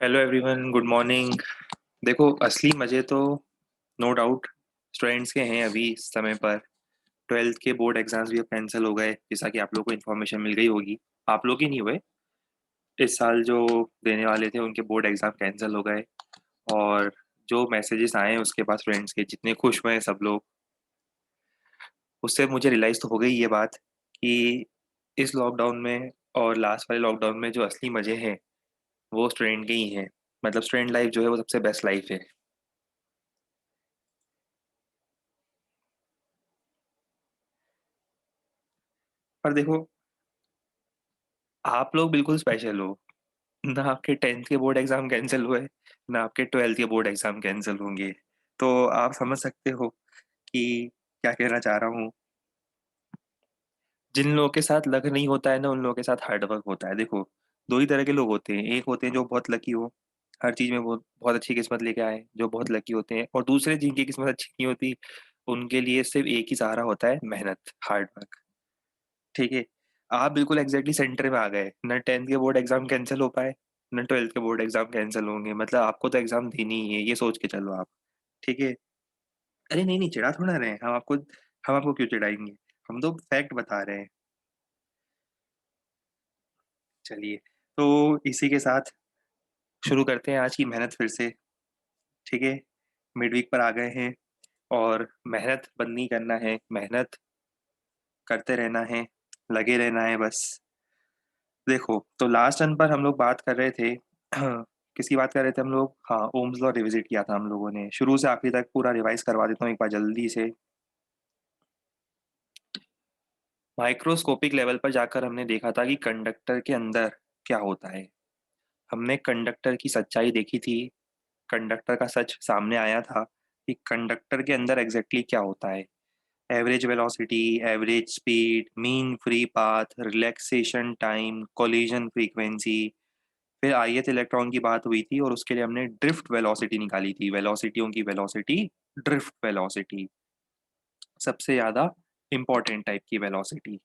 Hello everyone, good morning. देखो, असली मज़े तो नो डाउट स्टूडेंट्स के हैं। अभी इस समय पर ट्वेल्थ के बोर्ड एग्जाम्स भी अब कैंसिल हो गए, जैसा कि आप लोगों को इन्फॉर्मेशन मिल गई होगी। आप लोग ही नहीं हुए, इस साल जो देने वाले थे उनके बोर्ड एग्जाम कैंसिल हो गए। और जो मैसेजेस आए हैं उसके बाद स्टूडेंट्स के जितने खुश हुए हैं सब लोग, उससे मुझे रियलाइज़ तो हो गई ये बात कि इस लॉकडाउन में और लास्ट वाले लॉकडाउन में जो असली मज़े हैं वो स्टूडेंट के ही हैं। मतलब स्टूडेंट लाइफ जो है वो सबसे बेस्ट लाइफ है। पर देखो, आप लोग बिल्कुल स्पेशल हो। ना आपके टेंथ के बोर्ड एग्जाम कैंसिल हुए, ना आपके ट्वेल्थ के बोर्ड एग्जाम कैंसिल होंगे। तो आप समझ सकते हो कि क्या कहना चाह रहा हूँ। जिन लोगों के साथ लक नहीं होता है ना, उन लोगों के साथ हार्ड वर्क होता है। देखो, दो ही तरह के लोग होते हैं। एक होते हैं जो बहुत लकी हो, हर चीज में बहुत बहुत अच्छी किस्मत लेके आए, जो बहुत लकी होते हैं। और दूसरे जिनकी किस्मत अच्छी नहीं होती, उनके लिए सिर्फ एक ही सहारा होता है, मेहनत, हार्ड वर्क। ठीक है। आप बिल्कुल एग्जैक्टली सेंटर में आ गए। न टेंथ के बोर्ड एग्जाम कैंसिल हो पाए, न ट्वेल्थ के बोर्ड एग्जाम कैंसिल होंगे। मतलब आपको तो एग्जाम देनी ही है, ये सोच के चलो आप। ठीक है। अरे नहीं नहीं, चिढ़ा थोड़ा रहे हैं हम आपको क्यों चिढ़ाएंगे। हम तो फैक्ट बता रहे हैं। चलिए, तो इसी के साथ शुरू करते हैं आज की मेहनत फिर से। ठीक है। मिड वीक पर आ गए हैं और मेहनत बंद नहीं करना है, मेहनत करते रहना है, लगे रहना है बस। देखो, तो लास्ट टर्न पर हम लोग बात कर रहे थे किसकी बात कर रहे थे हम लोग? हाँ, ओम्स लॉ रिविजिट किया था हम लोगों ने। शुरू से आखिरी तक पूरा रिवाइज करवा देता हूँ एक बार जल्दी से। माइक्रोस्कोपिक लेवल पर जाकर हमने देखा था कि कंडक्टर के अंदर क्या होता है। हमने कंडक्टर की सच्चाई देखी थी। कंडक्टर का सच सामने आया था कि कंडक्टर के अंदर एग्जैक्टली क्या होता है। Average velocity, average speed, mean free path, relaxation time, collision frequency. फिर ith इलेक्ट्रॉन की बात हुई थी और उसके लिए हमने ड्रिफ्ट वेलोसिटी निकाली थी। वेलोसिटियों की वेलोसिटी, ड्रिफ्ट वेलोसिटी, सबसे ज्यादा इंपॉर्टेंट टाइप की वेलोसिटी।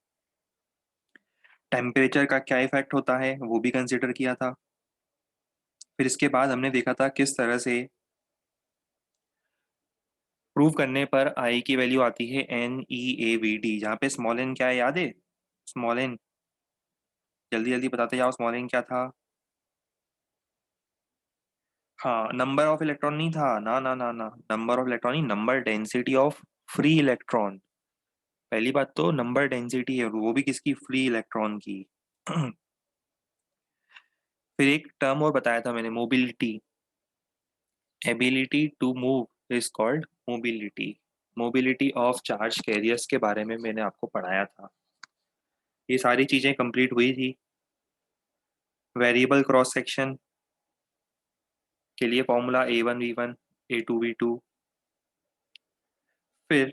टेम्परेचर का क्या इफेक्ट होता है वो भी कंसिडर किया था। फिर इसके बाद हमने देखा था किस तरह से प्रूव करने पर आई की वैल्यू आती है NeAVD, जहाँ पे स्मॉल एन क्या है याद है? स्मॉल एन, जल्दी जल्दी बताते जाओ, स्मॉल एन क्या था? हाँ, नंबर ऑफ इलेक्ट्रॉन नहीं था, ना ना ना ना, नंबर ऑफ इलेक्ट्रॉन नहीं, number density of free electron. पहली बात तो नंबर डेंसिटी है, वो भी किसकी? फ्री इलेक्ट्रॉन की। फिर एक टर्म और बताया था मैंने, mobility. Ability to move is called mobility. Mobility of charge carriers के बारे में मैंने आपको पढ़ाया था। ये सारी चीजें कंप्लीट हुई थी। वेरिएबल क्रॉस सेक्शन के लिए फॉर्मूला A1V1, A2V2। फिर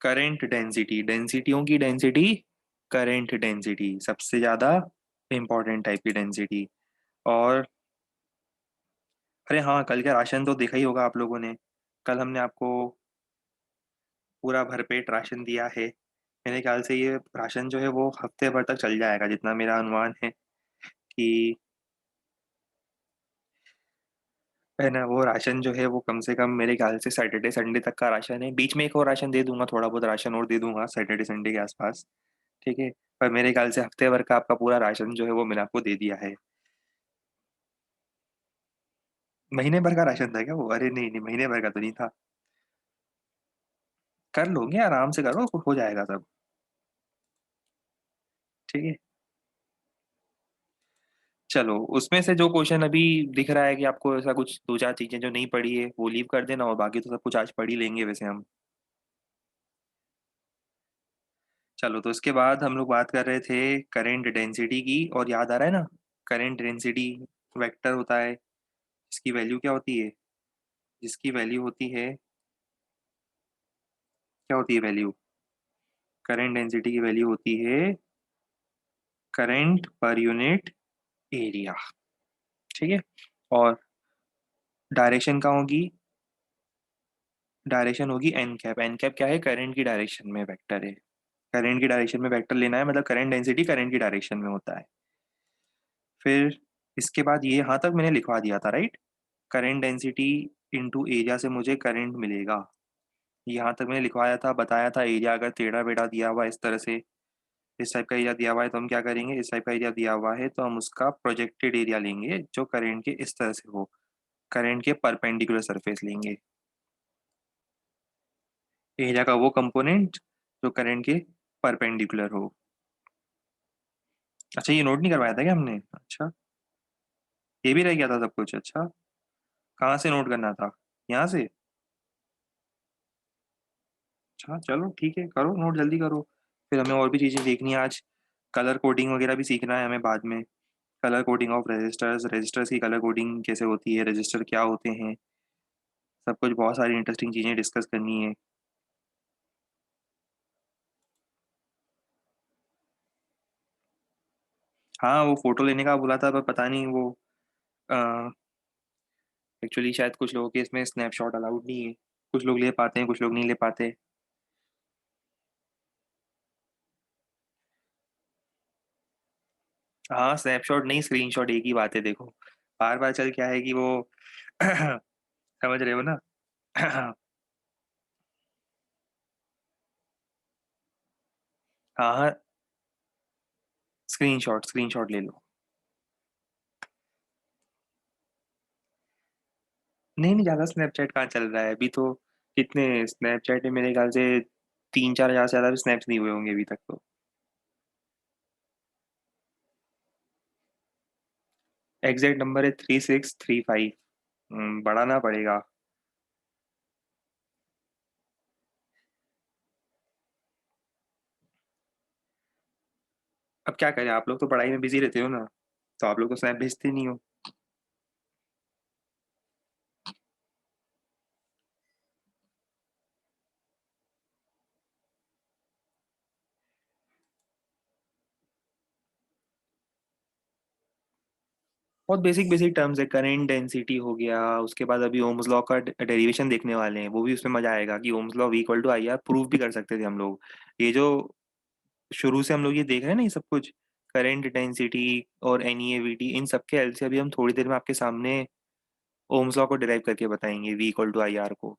करंट डेंसिटी, डेंसिटियों की डेंसिटी, करंट डेंसिटी सबसे ज्यादा इंपॉर्टेंट टाइप की डेंसिटी। और अरे हाँ, कल का राशन तो देखा ही होगा आप लोगों ने। कल हमने आपको पूरा भरपेट राशन दिया है। मेरे ख्याल से ये राशन जो है वो हफ्ते भर तक चल जाएगा, जितना मेरा अनुमान है कि है ना। वो राशन जो है वो कम से कम मेरे ख्याल से सैटरडे संडे तक का राशन है। बीच में एक और राशन दे दूंगा, थोड़ा बहुत राशन और दे दूंगा सैटरडे संडे के आसपास। ठीक है। पर मेरे ख्याल से हफ्ते भर का आपका पूरा राशन जो है वो मैंने आपको दे दिया है। महीने भर का राशन था क्या वो? अरे नहीं नहीं, महीने भर का तो नहीं था। कर लोगे, आराम से करो, हो जाएगा सब। ठीक है। चलो, उसमें से जो क्वेश्चन अभी दिख रहा है कि आपको ऐसा कुछ दो चार चीजें जो नहीं पढ़ी है वो लीव कर देना, और बाकी तो सब कुछ आज पढ़ ही लेंगे वैसे हम। चलो, तो इसके बाद हम लोग बात कर रहे थे करंट डेंसिटी की, और याद आ रहा है ना, करंट डेंसिटी वेक्टर होता है जिसकी वैल्यू क्या होती है? जिसकी वैल्यू होती है, क्या होती है वैल्यू? करंट डेंसिटी की वैल्यू होती है करंट पर यूनिट एरिया। ठीक है। और डायरेक्शन का होगी, डायरेक्शन होगी एन कैप। एन कैप क्या है? करंट की डायरेक्शन में वेक्टर है। करंट की डायरेक्शन में वेक्टर लेना है, मतलब करंट डेंसिटी करंट की डायरेक्शन में होता है। फिर इसके बाद ये यहाँ तक मैंने लिखवा दिया था, right? Current density into area से मुझे करंट मिलेगा। यहाँ तक मैंने लिखवाया था, बताया था एरिया अगर टेढ़ा बेढ़ा दिया हुआ है इस तरह से, इस टाइप का एरिया दिया हुआ है तो हम क्या करेंगे, इस टाइप का एरिया दिया हुआ है तो हम उसका प्रोजेक्टेड एरिया लेंगे जो करंट के इस तरह से हो, करंट के परपेंडिकुलर सरफेस लेंगे। एरिया का वो कंपोनेंट जो करंट के परपेंडिकुलर हो। अच्छा, ये नोट नहीं करवाया था क्या हमने? अच्छा, ये भी रह गया था सब कुछ। अच्छा, कहाँ से नोट करना था? यहाँ से? अच्छा चलो ठीक है, करो नोट, जल्दी करो। फिर हमें और भी चीज़ें देखनी है आज। कलर कोडिंग वगैरह भी सीखना है हमें बाद में। Colour coding of registers, registers की कलर कोडिंग कैसे होती है, रजिस्टर क्या होते हैं, सब कुछ, बहुत सारी इंटरेस्टिंग चीज़ें डिस्कस करनी है। हाँ, वो फोटो लेने का बोला था पर पता नहीं वो एक्चुअली शायद कुछ लोगों के इसमें स्नैपशॉट अलाउड नहीं है। कुछ लोग ले पाते हैं, कुछ लोग नहीं ले पाते। हाँ, स्नैपशॉट नहीं, स्क्रीनशॉट एक ही बात है देखो। बार बार चल क्या है कि वो समझ रहे हो ना? हाँ हाँ, स्क्रीनशॉट स्क्रीनशॉट ले लो। नहीं नहीं, ज्यादा स्नैपचैट कहाँ चल रहा है अभी तो। कितने स्नैपचैट में मेरे ख्याल से 3-4 हजार से ज्यादा भी स्नैप्स नहीं हुए होंगे अभी तक तो। एग्जैक्ट नंबर है 3635। बढ़ाना पड़ेगा। अब क्या करें, आप लोग तो पढ़ाई में बिजी रहते हो ना, तो आप लोग तो स्नैप भेजते नहीं हो। बहुत बेसिक बेसिक टर्म्स है, करेंट डेंसिटी हो गया, उसके बाद अभी ओम्स लॉ का डेरिवेशन देखने वाले हैं, वो भी उसमें मजा आएगा कि Ohm's law equal to I R prove भी कर सकते थे हम लोग। ये जो शुरू से हम लोग ये देख रहे हैं ना, ये सब कुछ करंट डेंसिटी और एनईएवीटी, इन सब के हेल्प से अभी हम थोड़ी देर में आपके सामने ओम्स लॉ को डिराइव करके बताएंगे, V equal to I R को।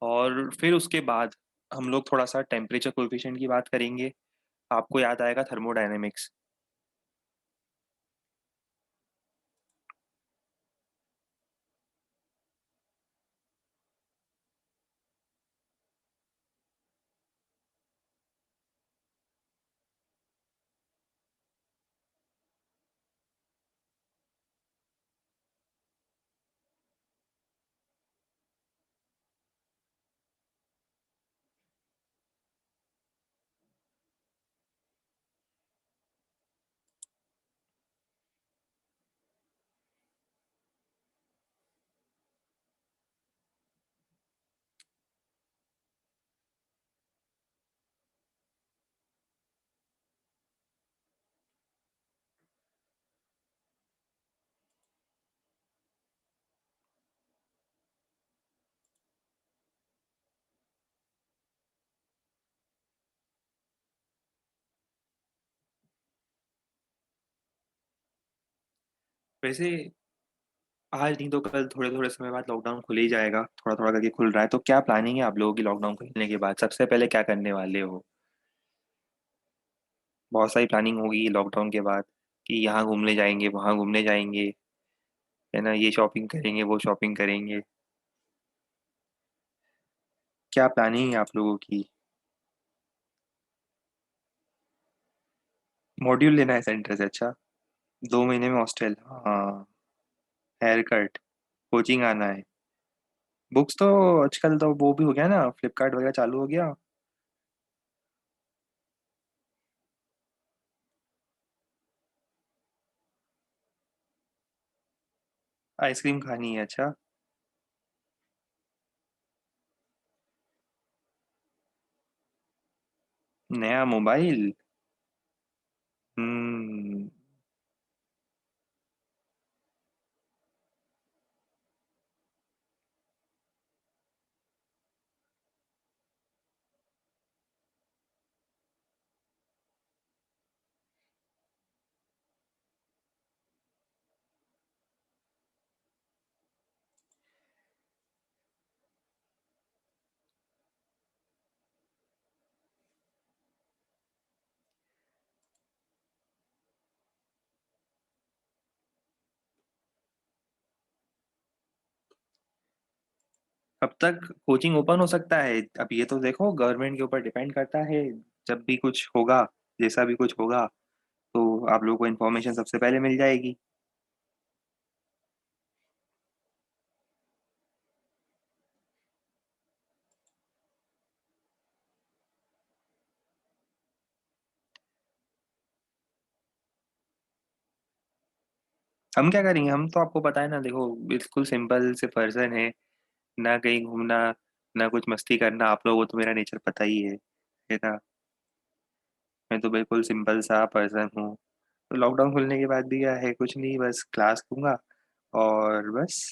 और फिर उसके बाद हम लोग थोड़ा सा टेम्परेचर कोएफिशिएंट की बात करेंगे। आपको याद आएगा थर्मोडायनेमिक्स। वैसे आज नहीं तो कल, थोड़े थोड़े समय बाद लॉकडाउन खुल ही जाएगा, थोड़ा थोड़ा करके खुल रहा है, तो क्या प्लानिंग है आप लोगों की लॉकडाउन खुलने के बाद? सबसे पहले क्या करने वाले हो? बहुत सारी प्लानिंग होगी लॉकडाउन के बाद कि यहाँ घूमने जाएंगे, वहाँ घूमने जाएंगे, है ना, ये शॉपिंग करेंगे, वो शॉपिंग करेंगे। क्या प्लानिंग है आप लोगों की? मॉड्यूल लेना है सेंटर से? अच्छा, 2 महीने में हॉस्टल, हाँ। हेयर कट, कोचिंग आना है। बुक्स तो आजकल तो वो भी हो गया ना, फ्लिपकार्ट वगैरह चालू हो गया। आइसक्रीम खानी है? अच्छा। नया मोबाइल? हम्म। कब तक कोचिंग ओपन हो सकता है? अब ये तो देखो गवर्नमेंट के ऊपर डिपेंड करता है। जब भी कुछ होगा, जैसा भी कुछ होगा, तो आप लोगों को इन्फॉर्मेशन सबसे पहले मिल जाएगी। हम क्या करेंगे? हम तो आपको पता है ना, देखो बिल्कुल सिंपल से पर्सन है। ना कहीं घूमना, ना कुछ मस्ती करना। आप लोगों को तो मेरा नेचर पता ही है ना। मैं तो बिल्कुल सिंपल सा पर्सन हूँ। तो लॉकडाउन खुलने के बाद भी क्या है, कुछ नहीं, बस क्लास लूंगा और बस।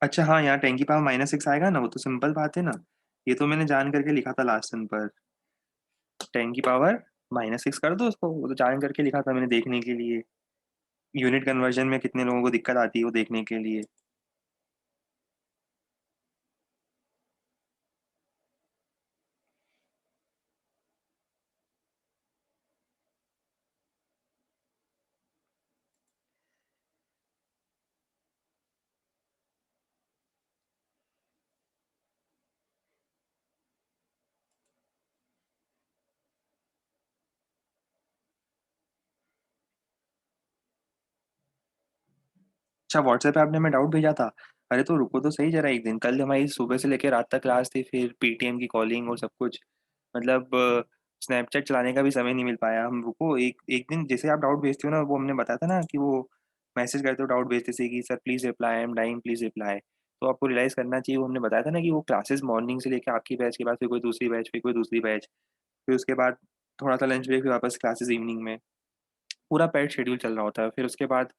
अच्छा हाँ, यहाँ 10 की पावर -6 आएगा ना, वो तो सिंपल बात है ना। ये तो मैंने जान करके लिखा था लास्ट टाइम पर। 10 की पावर -6 कर दो उसको, वो तो जान करके लिखा था मैंने, देखने के लिए। यूनिट कन्वर्जन में कितने लोगों को दिक्कत आती है वो देखने के लिए। अच्छा, व्हाट्सएप पे आपने मैं डाउट भेजा था? अरे तो रुको तो सही जरा एक दिन। कल हमारी सुबह से लेकर रात तक क्लास थी, फिर पीटीएम की कॉलिंग और सब कुछ। मतलब स्नैपचैट चलाने का भी समय नहीं मिल पाया। हम रुको एक एक दिन, जैसे आप डाउट भेजते हो ना, वो हमने बताया था ना कि वो मैसेज करते हो डाउट भेजते से कि sir please reply, I am dying, please reply. तो आपको रियलाइज करना चाहिए, वो हमने बताया था ना कि वो क्लासेस मॉर्निंग से लेकर आपकी बैच के बाद फिर कोई दूसरी बैच, फिर कोई दूसरी बैच, फिर उसके बाद थोड़ा सा लंच ब्रेक, फिर वापस क्लासेस इवनिंग में। पूरा पैड शेड्यूल चल रहा होता है। फिर उसके बाद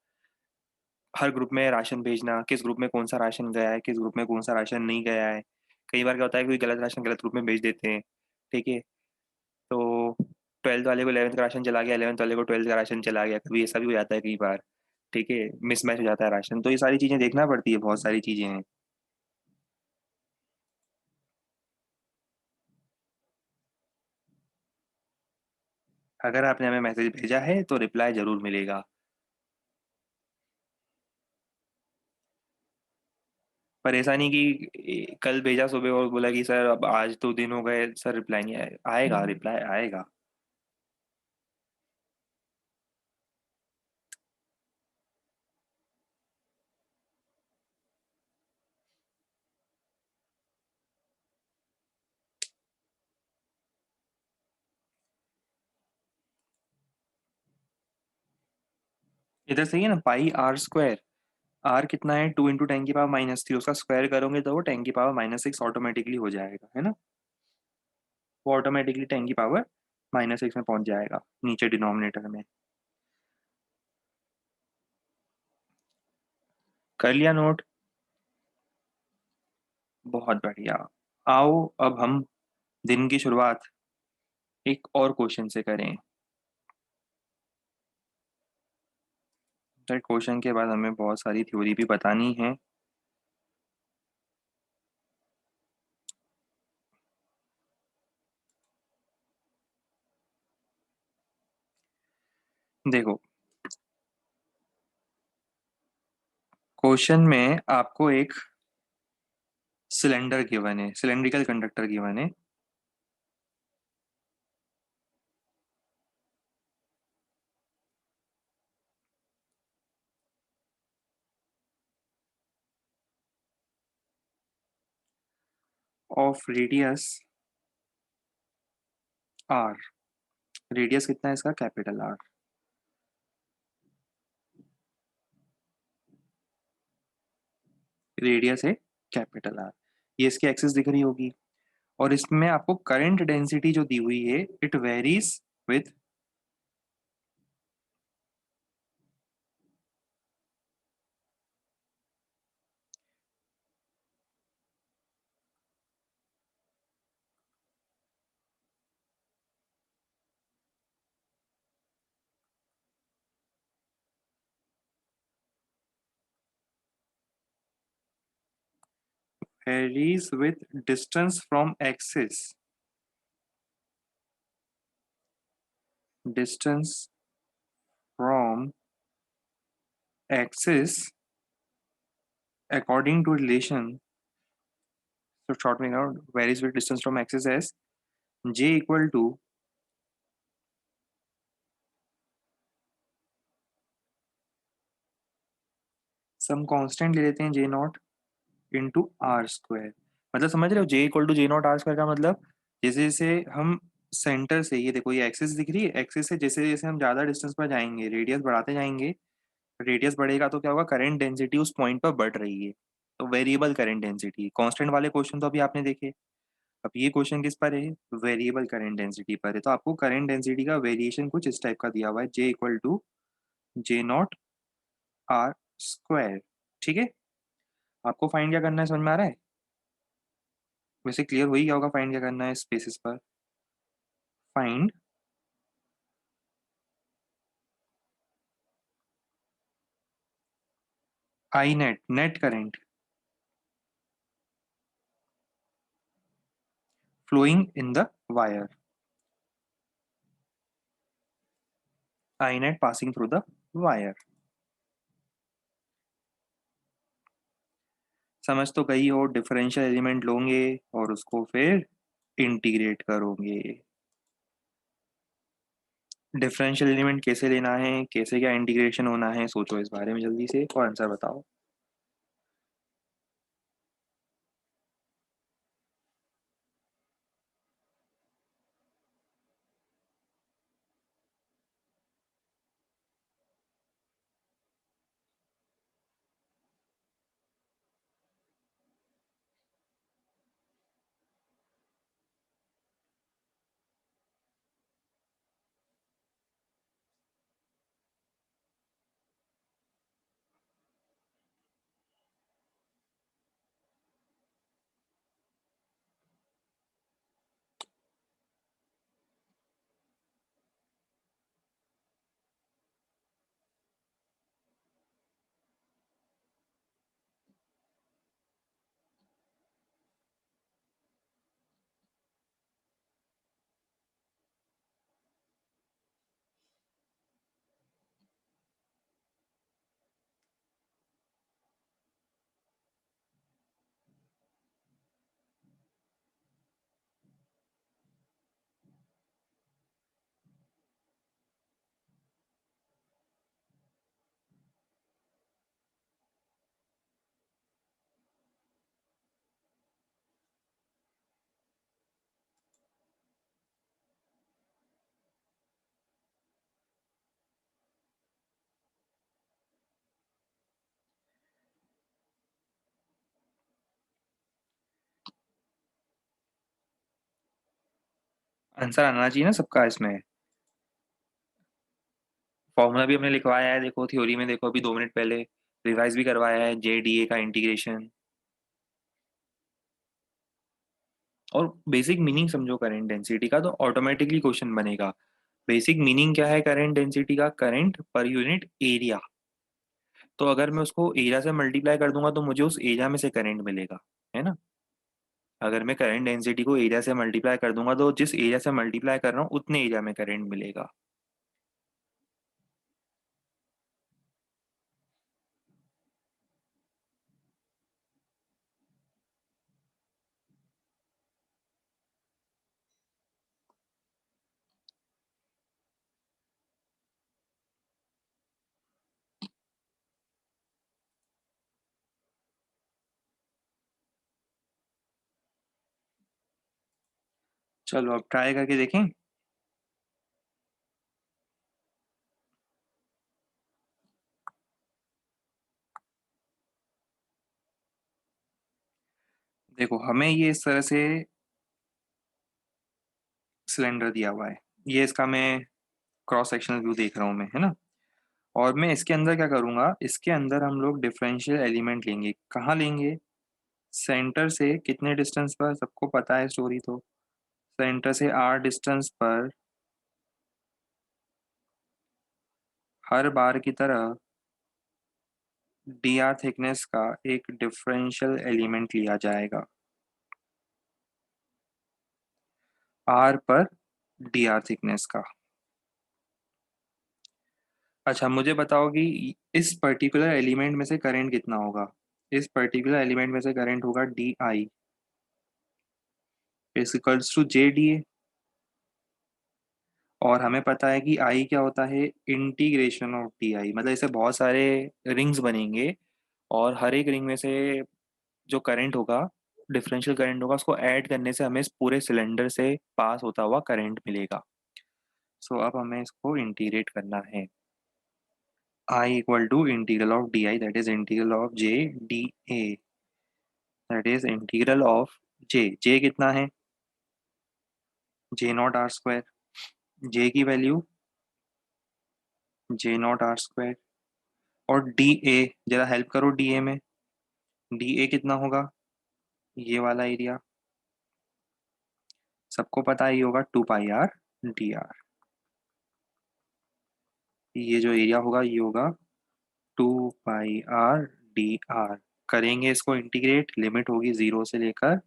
हर ग्रुप में राशन भेजना, किस ग्रुप में कौन सा राशन गया है, किस ग्रुप में कौन सा राशन नहीं गया है। कई बार क्या होता है, कोई गलत राशन गलत ग्रुप में भेज देते हैं। ठीक है। तो 12th वाले को 11th का राशन चला गया, 11th वाले को 12th का राशन चला गया, कभी ऐसा भी हो जाता है कई बार। ठीक है, मिसमैच हो जाता है राशन। तो ये सारी चीज़ें देखना पड़ती है, बहुत सारी चीज़ें हैं। अगर आपने हमें मैसेज भेजा है तो रिप्लाई जरूर मिलेगा। पर ऐसा नहीं कि कल भेजा सुबह और बोला कि सर अब आज 2 दिन हो गए सर, रिप्लाई नहीं आएगा। आएगा, रिप्लाई आएगा। इधर सही है ना, पाई r स्क्वायर। आर कितना है? 2 × 10 की पावर -3, उसका स्क्वायर करोगे तो वो 10 की पावर -6 ऑटोमेटिकली हो जाएगा, है ना। वो ऑटोमेटिकली 10 की पावर -6 में पहुंच जाएगा नीचे डिनोमिनेटर में। कर लिया नोट? बहुत बढ़िया। आओ अब हम दिन की शुरुआत एक और क्वेश्चन से करें। क्वेश्चन के बाद हमें बहुत सारी थ्योरी भी बतानी है। देखो, क्वेश्चन में आपको एक सिलेंडर गिवन है, सिलेंड्रिकल कंडक्टर गिवन है ऑफ रेडियस आर। रेडियस कितना है इसका? Capital R. रेडियस है कैपिटल आर। ये इसकी एक्सिस दिख रही होगी। और इसमें आपको करंट डेंसिटी जो दी हुई है, it varies with. varies with distance from axis. Distance from axis according to relation. So shortening out varies with distance from axis as j equal to some constant ले लेते हैं J naught into R square. मतलब समझ रहे हो, J equal to J naught R square का मतलब जैसे जैसे हम सेंटर से, ये देखो ये एक्सिस दिख रही है, एक्सिस से जैसे जैसे हम ज्यादा डिस्टेंस पर जाएंगे, रेडियस बढ़ाते जाएंगे, रेडियस बढ़ेगा तो क्या होगा, करंट डेंसिटी उस पॉइंट पर बढ़ रही है। तो वेरिएबल करंट डेंसिटी, कांस्टेंट वाले क्वेश्चन तो अभी आपने देखे। अब ये क्वेश्चन किस पर है, वेरिएबल करंट डेंसिटी पर है। तो आपको करंट डेंसिटी का वेरिएशन कुछ इस टाइप का दिया हुआ है, J equal to J naught R square. ठीक है, आपको फाइंड क्या करना है, समझ में आ रहा है? वैसे क्लियर हो ही गया होगा फाइंड क्या करना है इस बेसिस पर। Find I net, net current flowing in the wire, I net passing through the wire। समझ तो गई हो, डिफरेंशियल एलिमेंट लोगे और उसको फिर इंटीग्रेट करोगे। डिफरेंशियल एलिमेंट कैसे लेना है, कैसे क्या इंटीग्रेशन होना है, सोचो इस बारे में जल्दी से और आंसर बताओ। आंसर आना चाहिए ना सबका इसमें। फॉर्मूला भी हमने लिखवाया है, देखो थ्योरी में, देखो अभी 2 मिनट पहले रिवाइज भी करवाया है, जे डी ए का इंटीग्रेशन। और बेसिक मीनिंग समझो करंट डेंसिटी का, तो ऑटोमेटिकली क्वेश्चन बनेगा। बेसिक मीनिंग क्या है करंट डेंसिटी का, करंट पर यूनिट एरिया। तो अगर मैं उसको एरिया से मल्टीप्लाई कर दूंगा तो मुझे उस एरिया में से करंट मिलेगा, है ना। अगर मैं करंट डेंसिटी को एरिया से मल्टीप्लाई कर दूंगा तो जिस एरिया से मल्टीप्लाई कर रहा हूँ उतने एरिया में करंट मिलेगा। चलो अब ट्राई करके देखें। देखो हमें ये इस तरह से सिलेंडर दिया हुआ है, ये इसका मैं क्रॉस सेक्शनल व्यू देख रहा हूँ मैं, है ना। और मैं इसके अंदर क्या करूंगा, इसके अंदर हम लोग डिफरेंशियल एलिमेंट लेंगे। कहाँ लेंगे, सेंटर से कितने डिस्टेंस पर, सबको पता है स्टोरी तो। सेंटर से आर डिस्टेंस पर हर बार की तरह डी आर थिकनेस का एक डिफरेंशियल एलिमेंट लिया जाएगा आर पर डी आर थिकनेस का। अच्छा मुझे बताओ कि इस पर्टिकुलर एलिमेंट में से करंट कितना होगा। इस पर्टिकुलर एलिमेंट में से करंट होगा D I equals to J D A. और हमें पता है कि आई क्या होता है, इंटीग्रेशन ऑफ डी आई। मतलब ऐसे बहुत सारे रिंग्स बनेंगे और हर एक रिंग में से जो करंट होगा, डिफरेंशियल करंट होगा, उसको ऐड करने से हमें इस पूरे सिलेंडर से पास होता हुआ करंट मिलेगा। सो अब हमें इसको इंटीग्रेट करना है। I equal to integral of D I that is integral of J D A that is integral of J. J कितना है, J naught R square. J की value J naught R square. और D A, जरा help करो D A में। D A कितना होगा, ये वाला एरिया सबको पता ही होगा, two pi R D R. ये जो एरिया होगा ये होगा two pi R D R. करेंगे इसको इंटीग्रेट, लिमिट होगी जीरो से लेकर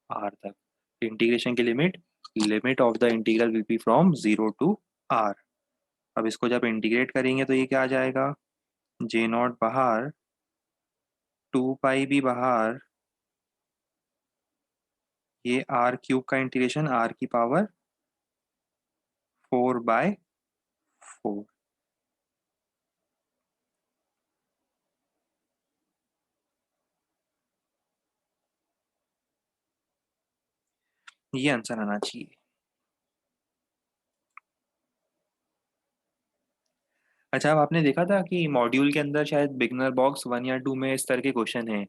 आर तक। इंटीग्रेशन की limit, limit of the integral will be from zero to R. अब इसको जब इंटीग्रेट करेंगे तो ये क्या आ जाएगा, जे नॉट बाहर, टू पाई भी बाहर, ये आर क्यूब का इंटीग्रेशन आर की पावर 4/4। ये आंसर आना चाहिए। अच्छा अब आपने देखा था कि मॉड्यूल के अंदर शायद बिगनर बॉक्स 1 या 2 में इस तरह के क्वेश्चन हैं।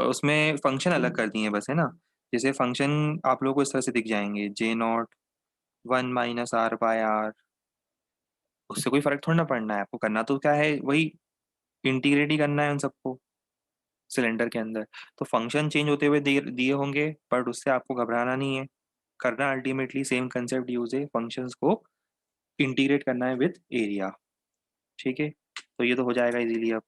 उसमें फंक्शन अलग कर दिए हैं बस, है ना। जैसे फंक्शन आप लोगों को इस तरह से दिख जाएंगे, जे नॉट 1 - r/r। उससे कोई फर्क थोड़ा ना पड़ना है, आपको करना तो क्या है, वही इंटीग्रेट ही करना है उन सबको सिलेंडर के अंदर। तो फंक्शन चेंज होते हुए दिए दिए होंगे, बट उससे आपको घबराना नहीं है। करना अल्टीमेटली सेम कंसेप्ट यूज है, फंक्शंस को इंटीग्रेट करना है विथ एरिया। ठीक है, तो ये तो हो जाएगा इजीली अब।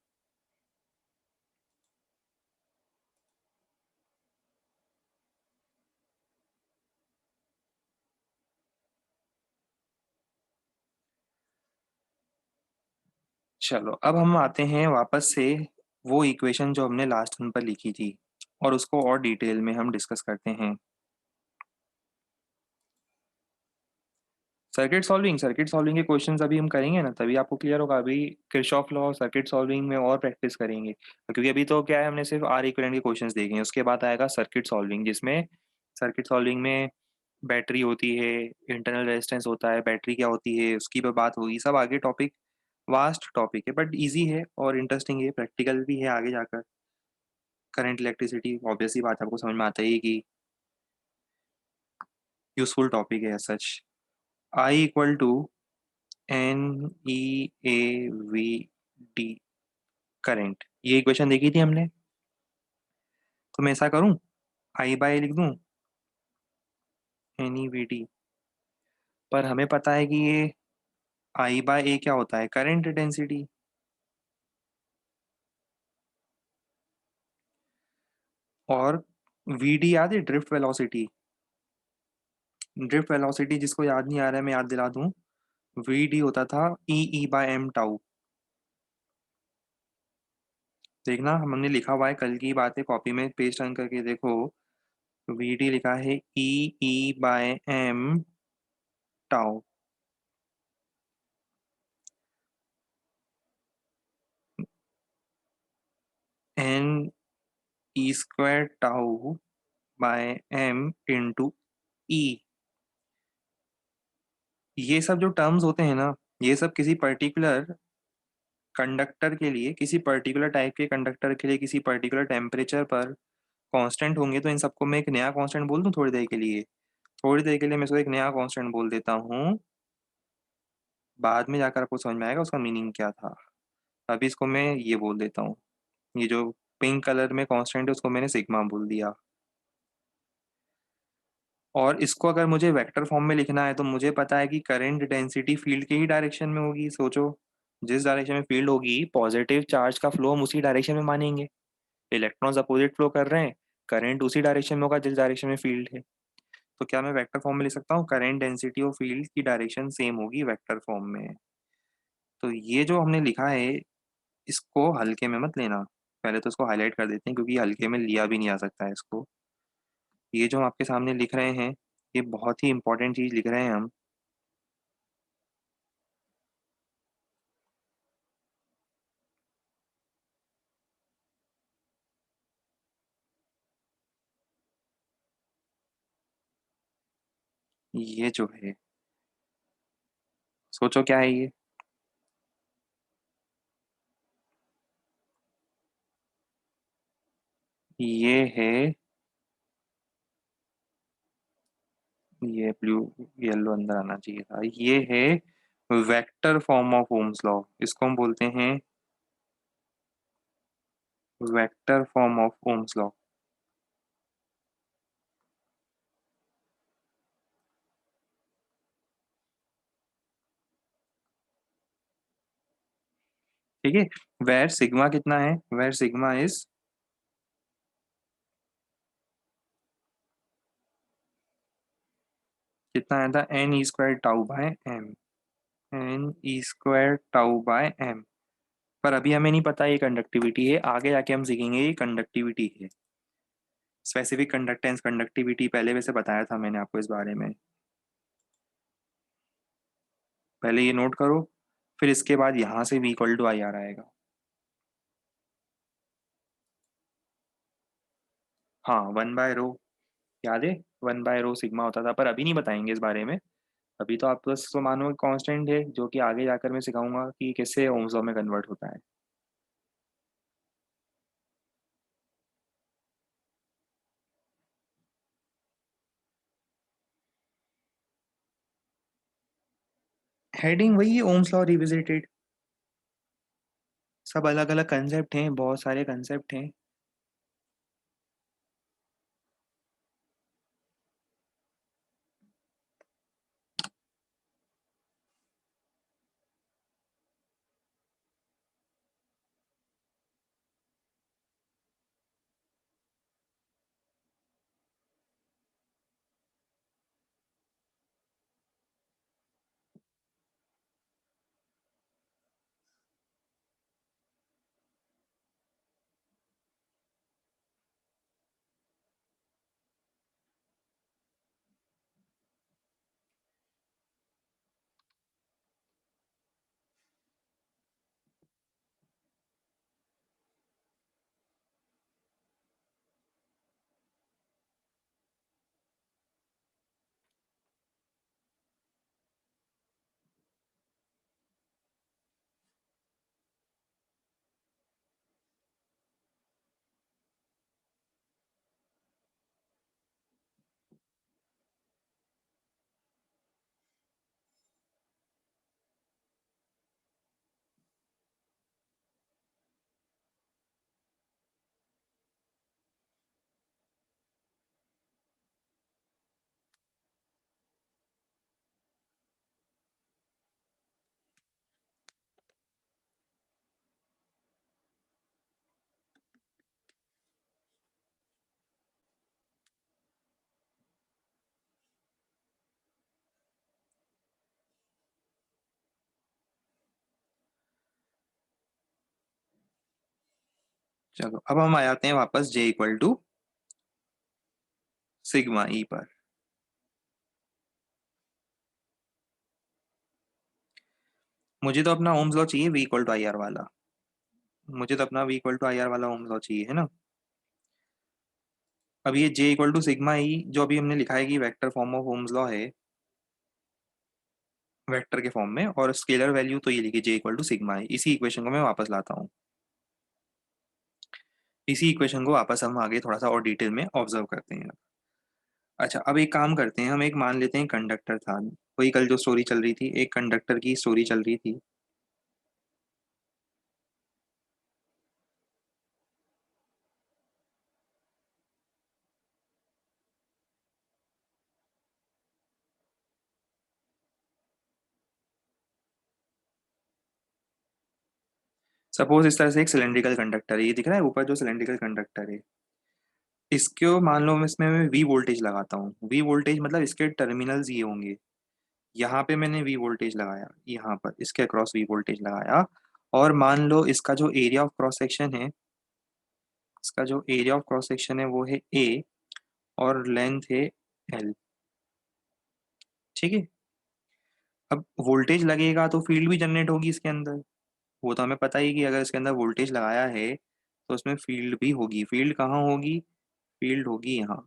चलो अब हम आते हैं वापस से वो इक्वेशन जो हमने लास्ट टर्म पर लिखी थी, और उसको और डिटेल में हम डिस्कस करते हैं। सर्किट सॉल्विंग के क्वेश्चंस अभी हम करेंगे ना, तभी आपको क्लियर होगा। अभी किरचॉफ लॉ सर्किट सॉल्विंग में और प्रैक्टिस करेंगे, क्योंकि अभी तो क्या है, हमने सिर्फ आर इक्विवेलेंट के क्वेश्चंस देखे हैं। उसके बाद आएगा सर्किट सॉल्विंग, जिसमें सर्किट सॉल्विंग में बैटरी होती है, इंटरनल रेजिस्टेंस होता है, बैटरी क्या होती है उसकी भी बात होगी। सब आगे टॉपिक, वास्ट टॉपिक है, बट इजी है और इंटरेस्टिंग है, प्रैक्टिकल भी है आगे जाकर। करंट इलेक्ट्रिसिटी ऑब्वियस ही बात है, आपको समझ में आता ही है कि यूजफुल टॉपिक है सच। I equal to N E A V D current, ये इक्वेशन देखी थी हमने। तो मैं ऐसा करूं, आई बाय लिख दूं एन ई वी डी। पर हमें पता है कि ये आई बाय ए क्या होता है, करंट डेंसिटी। और वी डी याद है, ड्रिफ्ट वेलोसिटी। ड्रिफ्ट वेलोसिटी जिसको याद नहीं आ रहा है मैं याद दिला दूं, वी डी होता था E/m टाउ। देखना हमने लिखा हुआ है, कल की बात है, कॉपी में पेज टर्न करके देखो। वी डी लिखा है E/m टाउ। N E²टाउ/m × E। ये सब जो टर्म्स होते हैं ना, ये सब किसी पर्टिकुलर कंडक्टर के लिए, किसी पर्टिकुलर टाइप के कंडक्टर के लिए, किसी पर्टिकुलर टेम्परेचर पर कांस्टेंट होंगे। तो इन सबको मैं एक नया कांस्टेंट बोल दूं थोड़ी देर के लिए, थोड़ी देर के लिए मैं इसको एक नया कांस्टेंट बोल देता हूँ। बाद में जाकर आपको समझ में आएगा उसका मीनिंग क्या था। अभी इसको मैं ये बोल देता हूँ, ये जो पिंक कलर में कांस्टेंट है उसको मैंने सिग्मा बोल दिया। और इसको अगर मुझे वेक्टर फॉर्म में लिखना है तो मुझे पता है कि करंट डेंसिटी फील्ड के ही डायरेक्शन में होगी, सोचो। जिस डायरेक्शन में फील्ड होगी पॉजिटिव चार्ज का फ्लो हम उसी डायरेक्शन में मानेंगे। इलेक्ट्रॉन्स अपोजिट फ्लो कर रहे हैं, करंट उसी डायरेक्शन में होगा जिस डायरेक्शन में फील्ड है। तो क्या मैं वेक्टर फॉर्म में लिख सकता हूँ, करंट डेंसिटी ऑफ फील्ड की डायरेक्शन सेम होगी वेक्टर फॉर्म में। तो ये जो हमने लिखा है इसको हल्के में मत लेना, पहले तो इसको हाईलाइट कर देते हैं क्योंकि हल्के में लिया भी नहीं आ सकता है इसको। ये जो हम आपके सामने लिख रहे हैं ये बहुत ही इंपॉर्टेंट चीज लिख रहे हैं हम। ये जो है, सोचो क्या है ये। ये है, ये ब्लू येलो अंदर आना चाहिए था, ये है vector form of Ohm's law. इसको हम बोलते हैं vector form of Ohm's law. ठीक है, वेर सिग्मा कितना है, वेर सिग्मा इज, कितना आया था, N E square tau by M, N E square tau by M. पर अभी हमें नहीं पता ये कंडक्टिविटी है, आगे जाके हम सीखेंगे ये कंडक्टिविटी है। स्पेसिफिक कंडक्टेंस कंडक्टिविटी पहले वैसे बताया था मैंने आपको इस बारे में, पहले ये नोट करो। फिर इसके बाद यहाँ से v equal to I R आएगा। हाँ, 1/ρ, याद है, 1/ρ सिग्मा होता था, पर अभी नहीं बताएंगे इस बारे में। अभी तो आप बस तो मानो कांस्टेंट है जो कि आगे जाकर मैं सिखाऊंगा कि कैसे ओम्स लॉ में कन्वर्ट होता है। हेडिंग वही है, ओम्स लॉ रिविजिटेड। सब अलग अलग कंसेप्ट हैं, बहुत सारे कंसेप्ट हैं। चलो अब हम आ जाते हैं वापस J equal to sigma E पर। मुझे तो अपना ओम्स लॉ चाहिए V equal to I R वाला, मुझे तो अपना V equal to I R वाला ओम्स लॉ चाहिए, है ना। अब ये J equal to sigma E जो अभी हमने लिखा है कि vector form of Ohm's law है, वेक्टर के फॉर्म में, और स्केलर वैल्यू तो ये लिखी जे इक्वल टू सिग्मा ई। इसी इक्वेशन को मैं वापस लाता हूँ, इसी इक्वेशन को वापस हम आगे थोड़ा सा और डिटेल में ऑब्जर्व करते हैं। अच्छा, अब एक काम करते हैं, हम एक मान लेते हैं कंडक्टर था, वही कल जो स्टोरी चल रही थी, एक कंडक्टर की स्टोरी चल रही थी। सपोज इस तरह से एक सिलेंड्रिकल कंडक्टर है, ये दिख रहा है ऊपर जो सिलेंड्रिकल कंडक्टर है, इसको मान लो इसमें मैं वी वोल्टेज लगाता हूँ। वी वोल्टेज मतलब इसके टर्मिनल्स ये होंगे, यहाँ पे मैंने वी वोल्टेज लगाया, यहाँ पर इसके अक्रॉस वी वोल्टेज लगाया, और मान लो इसका जो एरिया ऑफ क्रॉस सेक्शन है, इसका जो एरिया ऑफ क्रॉस सेक्शन है वो है ए, और लेंथ है एल। ठीक है। अब वोल्टेज लगेगा तो फील्ड भी जनरेट होगी इसके अंदर। वो तो हमें पता ही कि अगर इसके अंदर वोल्टेज लगाया है तो उसमें फील्ड भी होगी। फील्ड कहाँ होगी? फील्ड होगी यहाँ,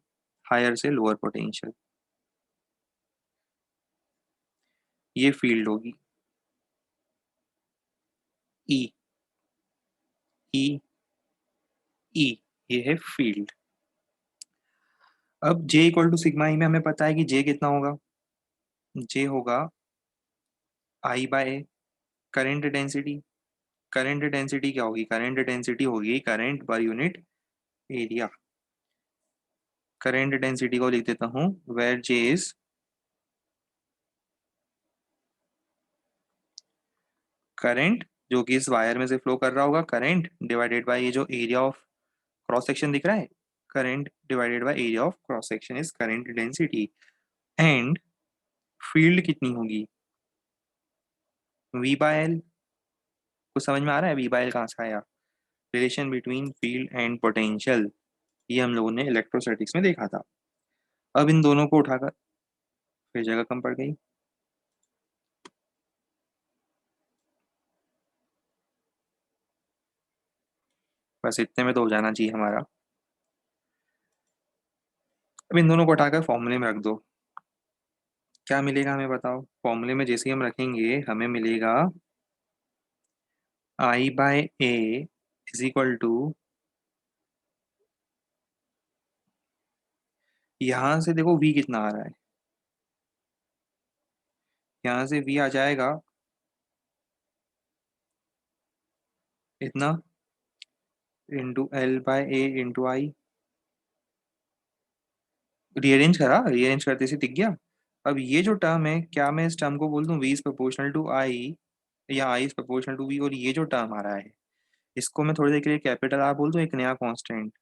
हायर से लोअर पोटेंशियल, ये फील्ड होगी ई। ई। ई, ये है फील्ड। अब J equal to sigma E में हमें पता है कि J कितना होगा? J होगा I by A, current density. Current density क्या होगी? करंट डेंसिटी होगी करंट पर यूनिट एरिया। करंट डेंसिटी को लिख देता हूँ वेयर J इज करंट, जो कि इस वायर में से फ्लो कर रहा होगा, करंट डिवाइडेड बाय ये जो एरिया ऑफ क्रॉस सेक्शन दिख रहा है, current divided by area of cross section is current density. And field कितनी होगी? V by L. कुछ समझ में आ रहा है वी बाय एल कहाँ से आया? Relation between field and potential, ये हम लोगों ने इलेक्ट्रोस्टैटिक्स में देखा था। अब इन दोनों को उठाकर, फिर जगह कम पड़ गई। बस इतने में तो हो जाना चाहिए हमारा। अब इन दोनों को उठाकर फॉर्मूले में रख दो। क्या मिलेगा हमें बताओ? फॉर्मूले में जैसे ही हम रखेंगे हमें मिलेगा I by A is equal to, यहाँ से देखो वी कितना आ रहा है, यहाँ से वी आ जाएगा इतना, into L by A into I. Rearrange करा, रीअरेंज करते से दिख गया। अब ये जो टर्म है, क्या मैं इस टर्म को बोल दूं वी इज प्रोपोर्शनल टू आई, या I is proportional to we, और ये जो टर्म आ रहा है इसको मैं थोड़ी देर के लिए कैपिटल आर बोल दूं, एक नया कांस्टेंट।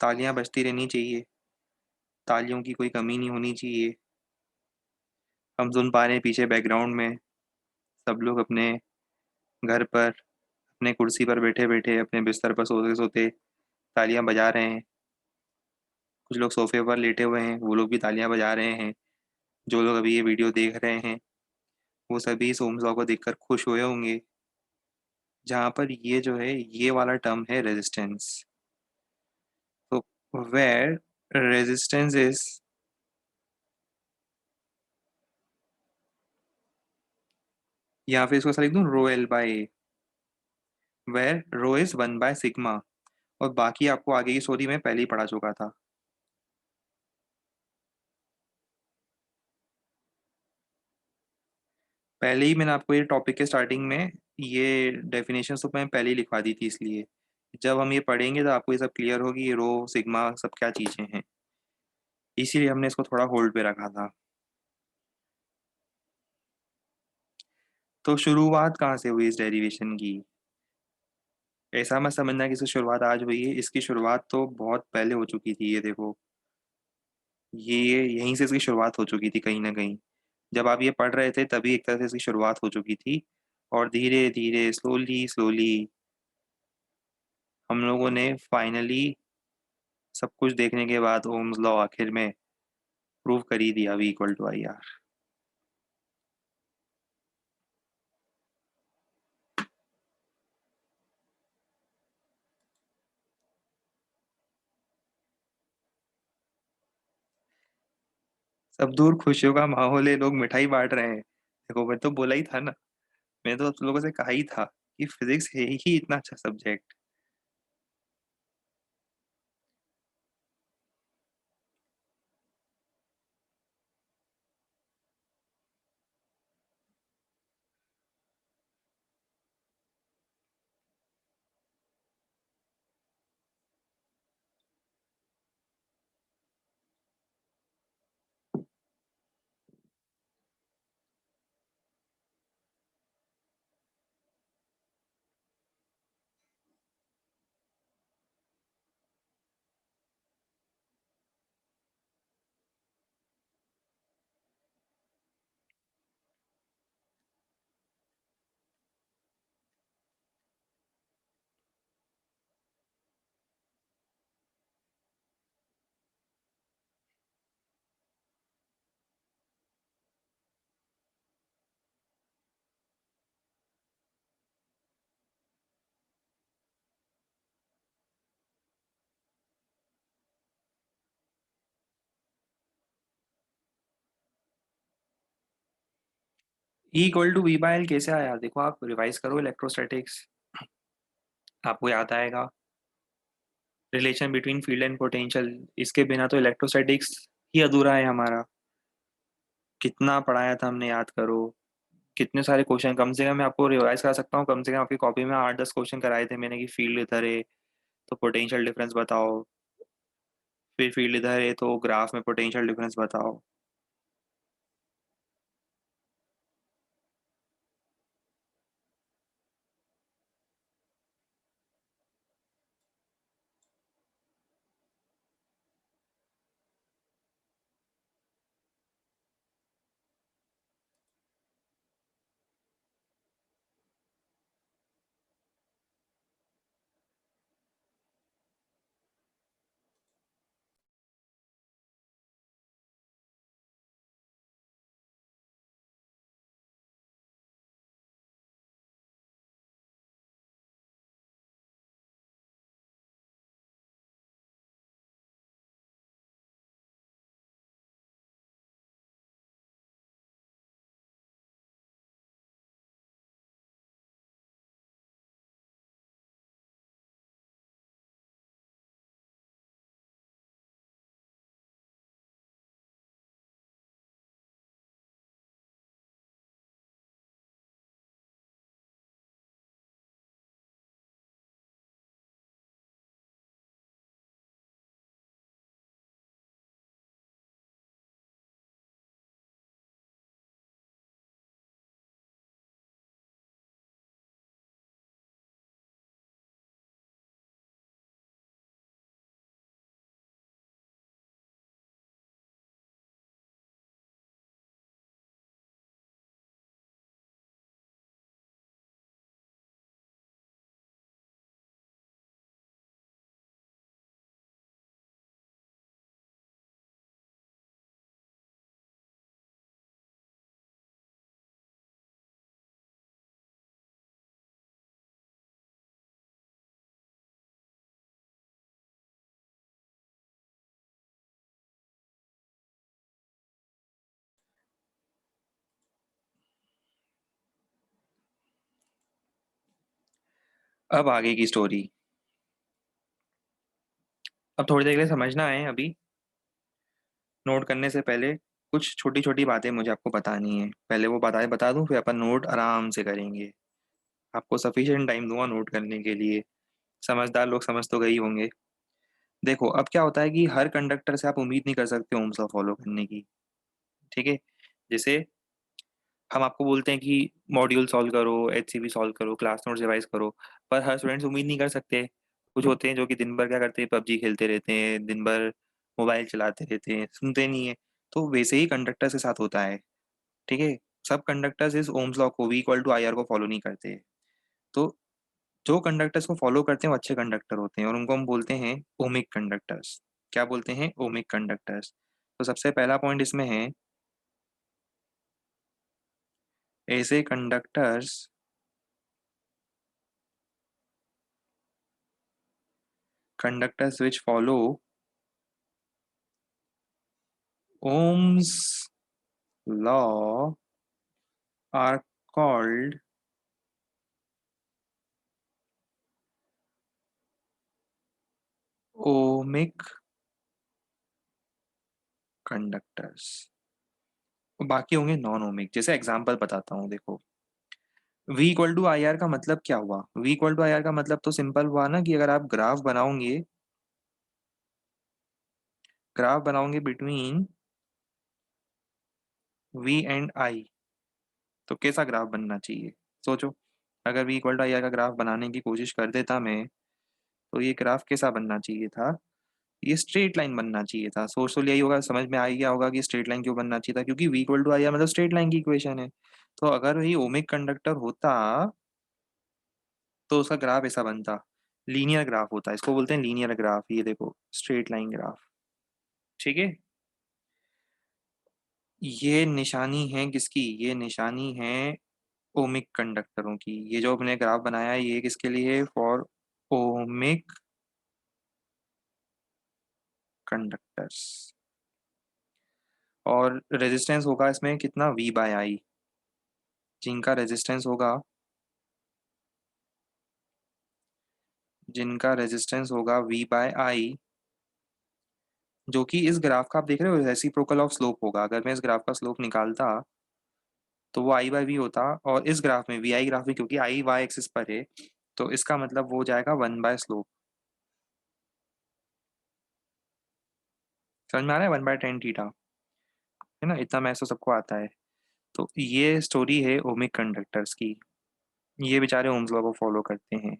तालियां बजती रहनी चाहिए, तालियों की कोई कमी नहीं होनी चाहिए। हम सुन पा रहे हैं पीछे बैकग्राउंड में सब लोग अपने घर पर, अपने कुर्सी पर बैठे बैठे, अपने बिस्तर पर सोते सोते तालियां बजा रहे हैं। कुछ लोग सोफे पर लेटे हुए हैं, वो लोग भी तालियां बजा रहे हैं। जो लोग अभी ये वीडियो देख रहे हैं वो सभी इस ओम्स लॉ को देखकर खुश हुए होंगे, जहाँ पर ये जो है ये वाला टर्म है रेजिस्टेंस। तो वेयर रेजिस्टेंस इज, यहाँ पे इसको ऐसा लिख दूं rho L by A, where rho is 1/सिग्मा। और बाकी आपको आगे की स्टोरी में पहले ही पढ़ा चुका था। पहले ही मैंने आपको ये टॉपिक के स्टार्टिंग में ये डेफिनेशन तो मैं पहले ही लिखवा दी थी, इसलिए जब हम ये पढ़ेंगे तो आपको ये सब क्लियर होगी, ये रो सिग्मा सब क्या चीज़ें हैं। इसीलिए हमने इसको थोड़ा होल्ड पे रखा था। तो शुरुआत कहाँ से हुई इस डेरिवेशन की? ऐसा मत समझना कि इसकी शुरुआत आज हुई है, इसकी शुरुआत तो बहुत पहले हो चुकी थी। ये देखो, ये यहीं से इसकी शुरुआत हो चुकी थी कहीं ना कहीं। जब आप ये पढ़ रहे थे तभी एक तरह से इसकी शुरुआत हो चुकी थी, और धीरे धीरे स्लोली स्लोली हम लोगों ने फाइनली सब कुछ देखने के बाद ओम्स लॉ आखिर में प्रूव कर ही दिया, V equal to I R. सब दूर खुशियों का माहौल है, लोग मिठाई बांट रहे हैं। देखो मैं तो बोला ही था ना, मैंने तो आप लोगों से कहा ही था कि फिजिक्स है ही इतना अच्छा subject. E equal to V by L कैसे आया? देखो आप रिवाइज करो इलेक्ट्रोस्टैटिक्स, आपको याद आएगा relation between field and potential. इसके बिना तो इलेक्ट्रोस्टैटिक्स ही अधूरा है हमारा। कितना पढ़ाया था हमने, याद करो। कितने सारे क्वेश्चन, कम से कम मैं आपको रिवाइज करा सकता हूँ, कम से कम आपकी कॉपी में 8-10 क्वेश्चन कराए थे मैंने कि फील्ड इधर है तो पोटेंशियल डिफरेंस बताओ, फिर फील्ड इधर है तो ग्राफ में पोटेंशियल डिफरेंस बताओ। अब आगे की स्टोरी, अब थोड़ी देर के लिए समझना है। अभी नोट करने से पहले कुछ छोटी छोटी बातें मुझे आपको बतानी है। पहले वो बता दूं, फिर अपन नोट आराम से करेंगे। आपको सफिशिएंट टाइम दूंगा नोट करने के लिए। समझदार लोग समझ तो गई होंगे। देखो अब क्या होता है कि हर कंडक्टर से आप उम्मीद नहीं कर सकते ओम्स लॉ फॉलो करने की। ठीक है? जैसे हम आपको बोलते हैं कि मॉड्यूल सॉल्व करो, एचसीवी सॉल्व करो, क्लास नोट्स रिवाइज करो, पर हर स्टूडेंट्स उम्मीद नहीं कर सकते। कुछ होते हैं जो कि दिन भर क्या करते हैं, पबजी खेलते रहते हैं, दिन भर मोबाइल चलाते रहते हैं, सुनते नहीं है। तो वैसे ही कंडक्टर के साथ होता है। ठीक है? सब कंडक्टर्स इस ओम्स लॉ को, V equal to I R को फॉलो नहीं करते। तो जो कंडक्टर्स को फॉलो करते हैं वो अच्छे कंडक्टर होते हैं और उनको हम बोलते हैं ओमिक कंडक्टर्स। क्या बोलते हैं? Ohmic conductors. तो सबसे पहला पॉइंट इसमें है, ऐसे conductors conductors which follow Ohm's law are called ohmic conductors. बाकी होंगे नॉन ओमिक। जैसे एग्जांपल बताता हूँ, देखो V equal to I R का मतलब क्या हुआ? V equal to I R का मतलब तो सिंपल हुआ ना कि अगर आप ग्राफ बनाओगे बिटवीन V एंड I, तो कैसा ग्राफ बनना चाहिए? सोचो, अगर V equal to I R का ग्राफ बनाने की कोशिश कर देता मैं, तो ये ग्राफ कैसा बनना चाहिए था? ये स्ट्रेट लाइन बनना चाहिए था। सोर्स तो यही होगा, समझ में आ गया होगा कि स्ट्रेट लाइन क्यों बनना चाहिए था, क्योंकि v equal to I R मतलब स्ट्रेट लाइन की इक्वेशन है। तो अगर वही ओमिक कंडक्टर होता तो उसका ग्राफ ऐसा बनता, लीनियर ग्राफ होता। इसको बोलते हैं लीनियर ग्राफ। ये देखो स्ट्रेट लाइन ग्राफ। ठीक है? ये निशानी है किसकी? ये निशानी है ओमिक कंडक्टरों की। ये जो अपने ग्राफ बनाया है ये किसके लिए है? For ohmic conductors. और रेजिस्टेंस होगा इसमें कितना? v बाय आई। जिनका रेजिस्टेंस होगा, V बाय आई, जो कि इस ग्राफ का आप देख रहे हो रेसिप्रोकल ऑफ स्लोप होगा। अगर मैं इस ग्राफ का स्लोप निकालता तो वो आई बाय वी होता, और इस ग्राफ में वी आई ग्राफ में क्योंकि आई वाई एक्सिस पर है तो इसका मतलब वो हो जाएगा 1/स्लोप। समझ में आ रहा है? 1/tan थीटा, है ना? इतना मैथ्स तो सबको आता है। तो ये स्टोरी है ओमिक कंडक्टर्स की। ये बेचारे ओम्स लॉ को फॉलो करते हैं,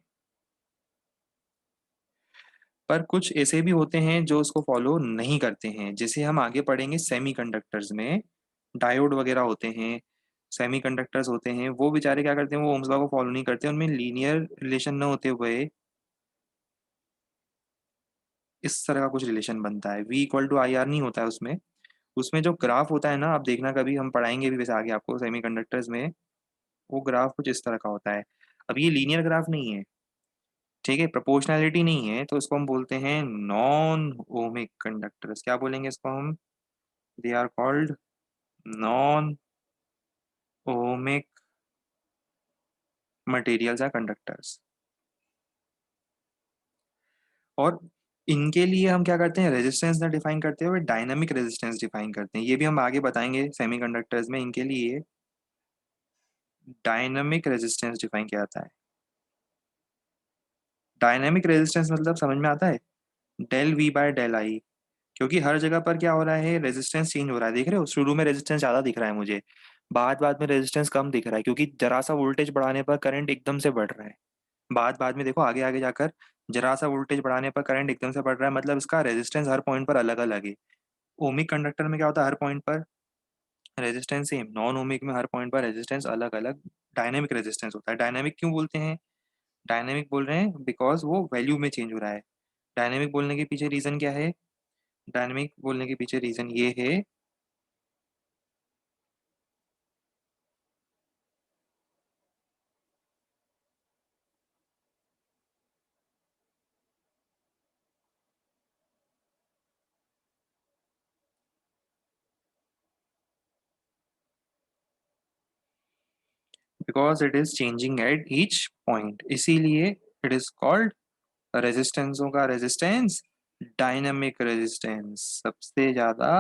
पर कुछ ऐसे भी होते हैं जो उसको फॉलो नहीं करते हैं, जिसे हम आगे पढ़ेंगे सेमीकंडक्टर्स में। डायोड वगैरह होते हैं, सेमीकंडक्टर्स होते हैं, वो बेचारे क्या करते हैं, वो ओम्स लॉ को फॉलो नहीं करते, उनमें लीनियर रिलेशन न होते हुए इस तरह का कुछ रिलेशन बनता है, V=IR नहीं होता है उसमें। उसमें जो ग्राफ होता है ना, आप देखना कभी हम पढ़ाएंगे भी वैसे आगे आपको सेमीकंडक्टर्स में, वो ग्राफ कुछ इस तरह का होता है। अब ये लीनियर ग्राफ नहीं है, ठीक है, प्रोपोर्शनैलिटी नहीं है, तो इसको हम बोलते हैं नॉन ओमिक कंडक्टर्स। क्या बोलेंगे इसको हम? They are called non ohmic materials या कंडक्टर्स। और इनके लिए हम क्या करते हैं, रेजिस्टेंस ना डिफाइन करते हुए डायनामिक रेजिस्टेंस डिफाइन करते हैं। ये भी हम आगे बताएंगे सेमीकंडक्टर्स में। इनके लिए डायनामिक रेजिस्टेंस डिफाइन किया जाता है। डायनामिक रेजिस्टेंस मतलब समझ में आता है? Del V by del I. क्योंकि हर जगह पर क्या हो रहा है, रेजिस्टेंस चेंज हो रहा है। देख रहे हो, शुरू में रेजिस्टेंस ज्यादा दिख रहा है मुझे, बाद बाद में रेजिस्टेंस कम दिख रहा है, क्योंकि जरा सा वोल्टेज बढ़ाने पर करंट एकदम से बढ़ रहा है। बाद बाद में देखो, आगे आगे जाकर जरा सा वोल्टेज बढ़ाने पर करंट एकदम से बढ़ रहा है, मतलब इसका रेजिस्टेंस हर पॉइंट पर अलग अलग है। ओमिक कंडक्टर में क्या होता है, हर पॉइंट पर रेजिस्टेंस सेम। नॉन ओमिक में हर पॉइंट पर रेजिस्टेंस अलग अलग डायनेमिक रेजिस्टेंस होता है। डायनेमिक क्यों बोलते हैं? डायनेमिक बोल रहे हैं बिकॉज वो वैल्यू में चेंज हो रहा है। डायनेमिक बोलने के पीछे रीजन क्या है? डायनेमिक बोलने के पीछे रीजन ये है, because it is changing at each point, इसीलिए इट इज कॉल्ड रेजिस्टेंसों का रेजिस्टेंस डायनामिक रेजिस्टेंस, सबसे ज्यादा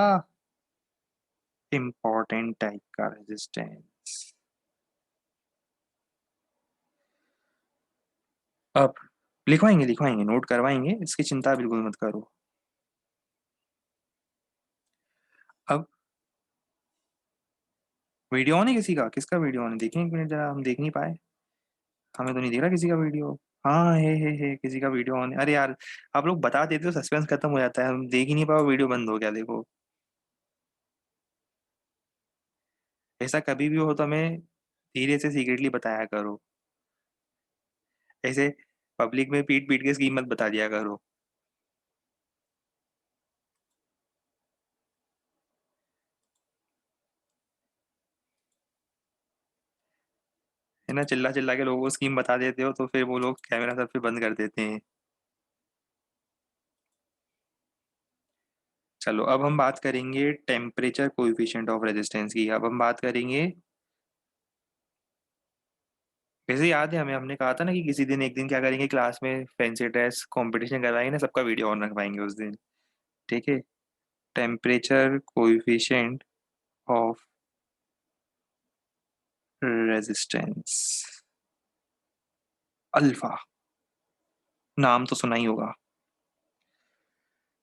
इंपॉर्टेंट टाइप का रेजिस्टेंस। अब लिखवाएंगे लिखवाएंगे, नोट करवाएंगे, इसकी चिंता बिल्कुल मत करो। अब वीडियो ऑन है किसी का? किसका वीडियो ऑन है? देखें एक मिनट जरा, हम देख नहीं पाए। हमें तो नहीं दिख रहा किसी का वीडियो। हाँ है, किसी का वीडियो ऑन है। अरे यार, आप लोग बता देते हो सस्पेंस खत्म हो जाता है, हम देख ही नहीं पाओ, वीडियो बंद हो गया। देखो, ऐसा कभी भी हो तो हमें धीरे से सीक्रेटली बताया करो। ऐसे पब्लिक में पीट पीट के स्कीम मत बता दिया करो। है ना, चिल्ला चिल्ला के लोगों को स्कीम बता देते हो तो फिर वो लोग कैमरा सब पे बंद कर देते हैं। चलो, अब हम बात करेंगे टेम्परेचर कोएफिशिएंट ऑफ रेजिस्टेंस की। अब हम बात करेंगे, वैसे याद है हमें, हमने कहा था ना कि किसी दिन एक दिन क्या करेंगे, क्लास में फैंसी ड्रेस कंपटीशन करवाएंगे ना, सबका वीडियो ऑन रखवाएंगे उस दिन। ठीक है, temperature coefficient of resistance alpha, नाम तो सुना ही होगा।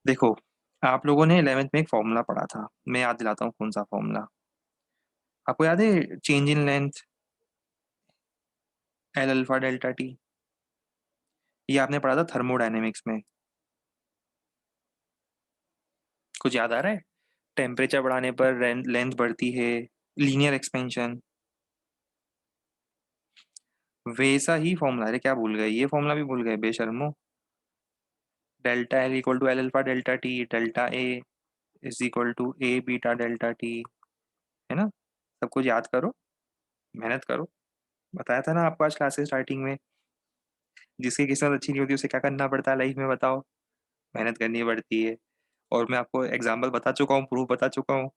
देखो, आप लोगों ने 11th में एक फॉर्मूला पढ़ा था, मैं याद दिलाता हूँ कौन सा फॉर्मूला। आपको याद है? Change in length L alpha delta T. ये आपने पढ़ा था थर्मोडायनेमिक्स में। कुछ याद आ रहा है? टेम्परेचर बढ़ाने पर लेंथ बढ़ती है, लीनियर एक्सपेंशन। वैसा ही फॉर्मूला, अरे क्या भूल गए, ये फॉर्मूला भी भूल गए बेशर्मो। Delta L equal to L alpha delta T, delta A is equal to A beta delta T. है ना? सब कुछ याद करो, मेहनत करो। बताया था ना आपको आज क्लासेस स्टार्टिंग में, जिसकी किस्मत अच्छी नहीं होती उसे क्या करना पड़ता है लाइफ में, बताओ? मेहनत करनी पड़ती है। और मैं आपको एग्जाम्पल बता चुका हूँ, प्रूफ बता चुका हूँ।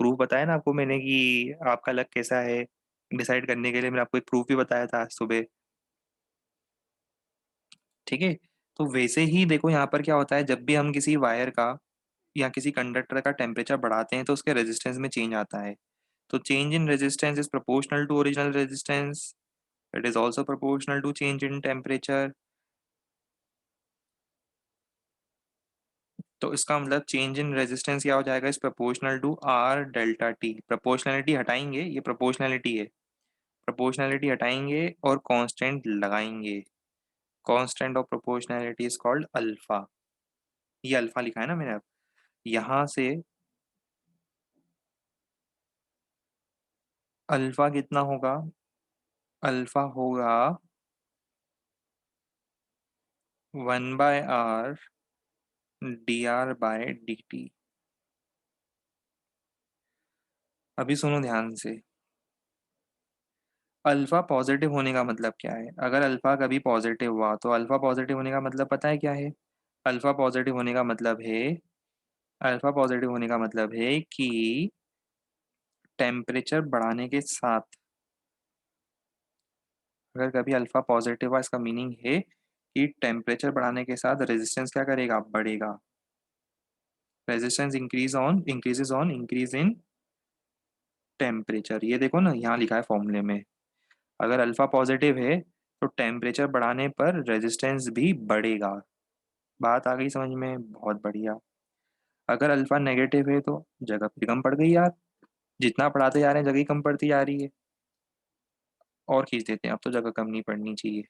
प्रूफ बताया ना आपको मैंने कि आपका लक कैसा है। डिसाइड करने के लिए मैंने आपको एक प्रूफ भी बताया था आज सुबह। ठीक है, तो वैसे ही देखो यहाँ पर क्या होता है, जब भी हम किसी वायर का या किसी कंडक्टर का टेम्परेचर बढ़ाते हैं तो उसके रेजिस्टेंस में चेंज आता है। तो change in resistance is proportional to original resistance, it is also proportional to change in temperature. तो इसका मतलब चेंज इन रेजिस्टेंस क्या हो जाएगा, is proportional to R delta T. Proportionality हटाएंगे, ये प्रोपोर्शनलिटी है, प्रोपोर्शनलिटी हटाएंगे और कांस्टेंट लगाएंगे। Constant of proportionality is called alpha. ये अल्फा लिखा है ना मैंने अब, यहाँ से अल्फा कितना होगा, अल्फा होगा 1/r dr/dt। अभी सुनो ध्यान से, अल्फा पॉजिटिव होने का मतलब क्या है, अगर अल्फा कभी पॉजिटिव हुआ तो अल्फा पॉजिटिव होने का मतलब पता है क्या है। अल्फा पॉजिटिव होने का मतलब है, अल्फा पॉजिटिव होने का मतलब है कि टेम्परेचर बढ़ाने के साथ, अगर कभी अल्फा पॉजिटिव हुआ इसका मीनिंग है कि टेम्परेचर बढ़ाने के साथ रेजिस्टेंस क्या करेगा, बढ़ेगा। Resistance increase on increase in temperature. ये देखो ना यहाँ लिखा है फॉर्मूले में, अगर अल्फा पॉजिटिव है तो टेम्परेचर बढ़ाने पर रेजिस्टेंस भी बढ़ेगा। बात आ गई समझ में, बहुत बढ़िया। अगर अल्फा नेगेटिव है तो जगह भी कम पड़ गई यार, जितना पढ़ाते जा रहे हैं जगह ही कम पड़ती जा रही है। और खींच देते हैं, अब तो जगह कम नहीं पड़नी चाहिए।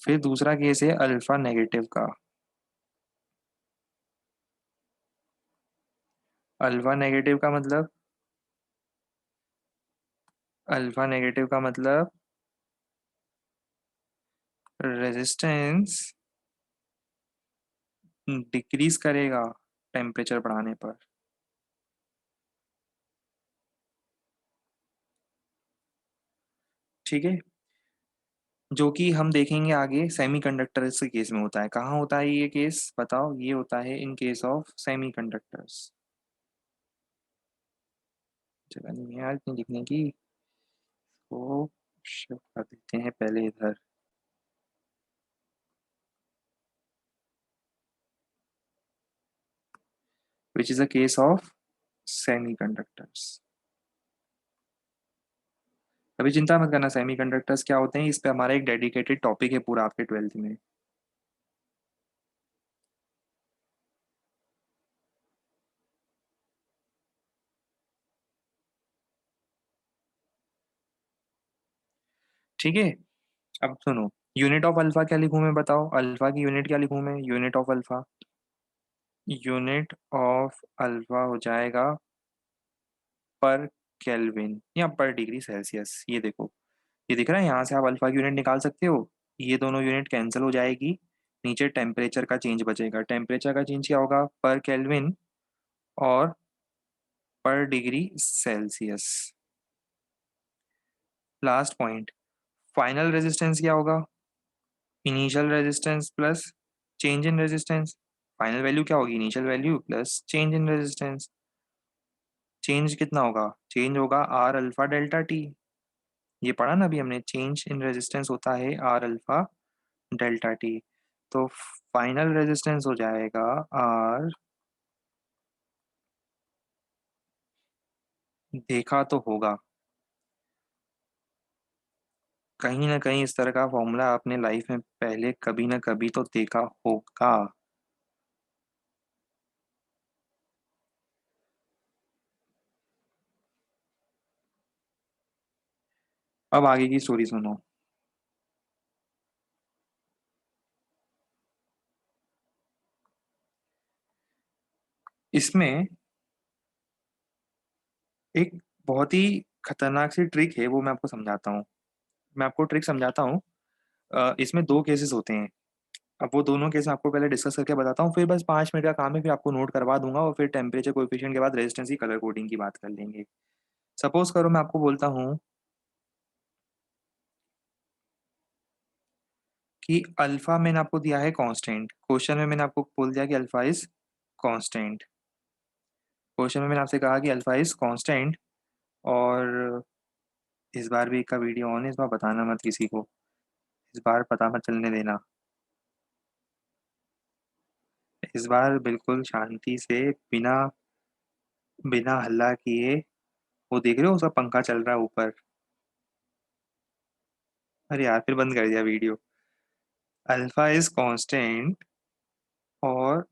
फिर दूसरा केस है अल्फा नेगेटिव का। अल्फा नेगेटिव का मतलब, अल्फा नेगेटिव का मतलब रेजिस्टेंस डिक्रीज करेगा टेम्परेचर बढ़ाने पर। ठीक है, जो कि हम देखेंगे आगे सेमीकंडक्टर्स के केस में होता है। कहाँ होता है ये केस बताओ, ये होता है इन केस ऑफ सेमीकंडक्टर्स। जगह नहीं है यार इतनी लिखने की, तो शिफ्ट कर देते हैं पहले इधर। Which is a case of semiconductors. अभी चिंता मत करना, सेमीकंडक्टर्स क्या होते हैं इस पे हमारा एक डेडिकेटेड टॉपिक है पूरा आपके 12th में। ठीक है, अब सुनो, यूनिट ऑफ अल्फा क्या लिखूं मैं बताओ, अल्फा की यूनिट क्या लिखूं मैं, unit of alpha, unit of alpha हो जाएगा पर केल्विन या पर डिग्री सेल्सियस। ये देखो, ये दिख रहा है, यहाँ से आप अल्फा की यूनिट निकाल सकते हो। ये दोनों यूनिट कैंसिल हो जाएगी, नीचे टेम्परेचर का चेंज बचेगा। टेम्परेचर का चेंज क्या होगा, पर केल्विन और पर degree Celsius. Last point, final resistance क्या होगा, initial resistance plus change in resistance. Final value क्या होगी, initial value plus change in resistance. Change कितना होगा, चेंज होगा आर अल्फा डेल्टा टी। ये पढ़ा ना अभी हमने, चेंज इन रेजिस्टेंस होता है आर अल्फा डेल्टा टी। तो फाइनल रेजिस्टेंस हो जाएगा आर, देखा तो होगा कहीं ना कहीं इस तरह का फॉर्मूला आपने लाइफ में पहले कभी ना कभी तो देखा होगा। अब आगे की स्टोरी सुनो। इसमें एक बहुत ही खतरनाक सी ट्रिक है, वो मैं आपको समझाता हूँ। मैं आपको ट्रिक समझाता हूँ। इसमें दो केसेस होते हैं। अब वो दोनों केस आपको पहले डिस्कस करके बताता हूँ, फिर बस 5 मिनट का काम है, फिर आपको नोट करवा दूंगा और फिर टेम्परेचर कोएफिशिएंट के बाद रेजिस्टेंस की कलर कोडिंग की बात कर लेंगे। सपोज करो मैं आपको बोलता हूँ कि अल्फा मैंने आपको दिया है कांस्टेंट, क्वेश्चन में मैंने आपको बोल दिया कि अल्फा इज कांस्टेंट। क्वेश्चन में मैंने आपसे कहा कि अल्फा इज कांस्टेंट, और इस बार भी का वीडियो ऑन है, इस बार बताना मत किसी को, इस बार पता मत चलने देना। इस बार बिल्कुल शांति से बिना बिना हल्ला किए, वो देख रहे हो उसका पंखा चल रहा है ऊपर। अरे यार फिर बंद कर दिया वीडियो। अल्फा इज कांस्टेंट और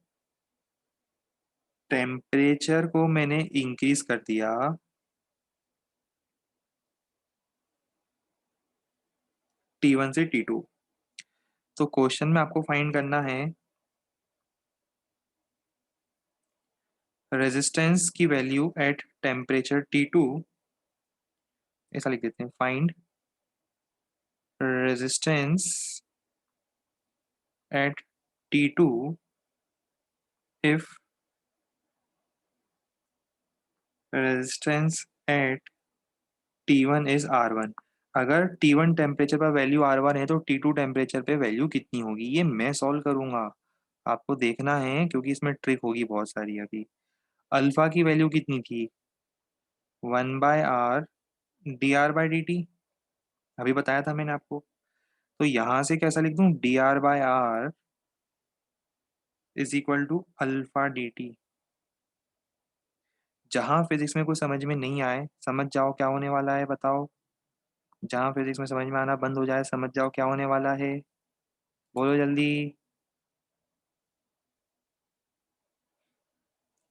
टेम्परेचर को मैंने इंक्रीज कर दिया T1 से T2। तो क्वेश्चन में आपको फाइंड करना है रेजिस्टेंस की वैल्यू एट टेम्परेचर T2। ऐसा लिख देते हैं, find resistance at T2 if resistance at T1 is R1। अगर T1 टेम्परेचर पर वैल्यू R1 है तो T2 टेम्परेचर पे वैल्यू कितनी होगी, ये मैं सॉल्व करूंगा। आपको देखना है क्योंकि इसमें ट्रिक होगी बहुत सारी। अभी अल्फा की वैल्यू कितनी थी, 1/R dr/dt, अभी बताया था मैंने आपको। तो यहां से कैसा लिख दूं, dr/r is equal to alpha dt। जहां फिजिक्स में कुछ समझ में नहीं आए समझ जाओ क्या होने वाला है, बताओ। जहां फिजिक्स में समझ में आना बंद हो जाए समझ जाओ क्या होने वाला है, बोलो जल्दी।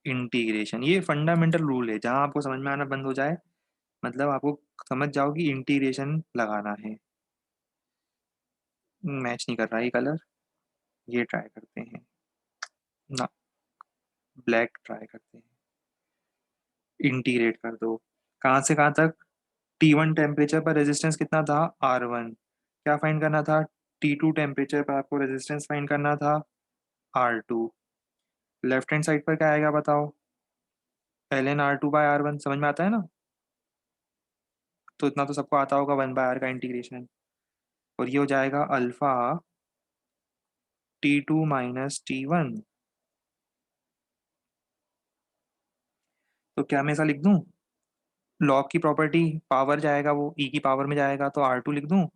इंटीग्रेशन, ये फंडामेंटल रूल है, जहां आपको समझ में आना बंद हो जाए मतलब आपको समझ जाओ कि इंटीग्रेशन लगाना है। मैच नहीं कर रहा ये कलर, ये ट्राई करते हैं ना, ब्लैक ट्राई करते हैं। इंटीग्रेट कर दो, कहाँ से कहाँ तक, T1 टेम्परेचर पर रेजिस्टेंस कितना था, R1। क्या फाइंड करना था, T2 टेम्परेचर पर आपको रेजिस्टेंस फाइंड करना था, R2। लेफ्ट हैंड साइड पर क्या आएगा बताओ, ln R2/R1, समझ में आता है ना। तो इतना तो सबको आता होगा, 1/R का इंटीग्रेशन। और ये हो जाएगा अल्फा T2 - T1। तो क्या मैं ऐसा लिख दूं, लॉग की प्रॉपर्टी, पावर जाएगा वो ई की पावर में जाएगा तो R2 लिख दूं।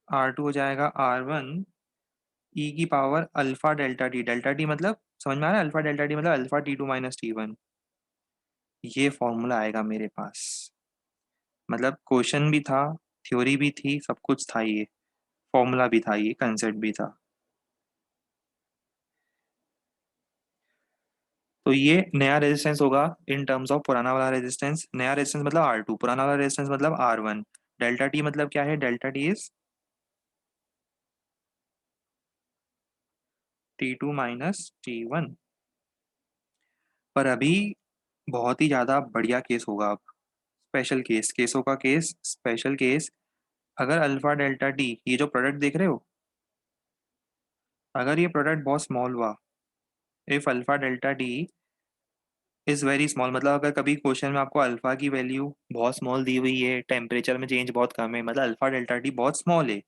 R2 हो जाएगा R1 ई की power alpha delta T. Delta T मतलब समझ में आ रहा है, अल्फा डेल्टा टी मतलब अल्फा T2 - T1। ये फॉर्मूला आएगा मेरे पास। मतलब क्वेश्चन भी था, थ्योरी भी थी, सब कुछ था, ये फॉर्मूला भी था, ये कंसेप्ट भी था। तो ये नया रेजिस्टेंस होगा इन टर्म्स ऑफ पुराना वाला रेजिस्टेंस। नया रेजिस्टेंस मतलब R2, पुराना वाला रेजिस्टेंस मतलब R1। डेल्टा टी मतलब क्या है, delta T is T2 - T1। पर अभी बहुत ही ज्यादा बढ़िया केस होगा अब, स्पेशल केस, केसों का केस, स्पेशल केस। अगर अल्फा डेल्टा टी, ये जो प्रोडक्ट देख रहे हो, अगर ये प्रोडक्ट बहुत स्मॉल हुआ, if alpha delta T is very small, मतलब अगर कभी क्वेश्चन में आपको अल्फा की वैल्यू बहुत स्मॉल दी हुई है, टेम्परेचर में चेंज बहुत कम है, मतलब अल्फा डेल्टा टी बहुत स्मॉल है,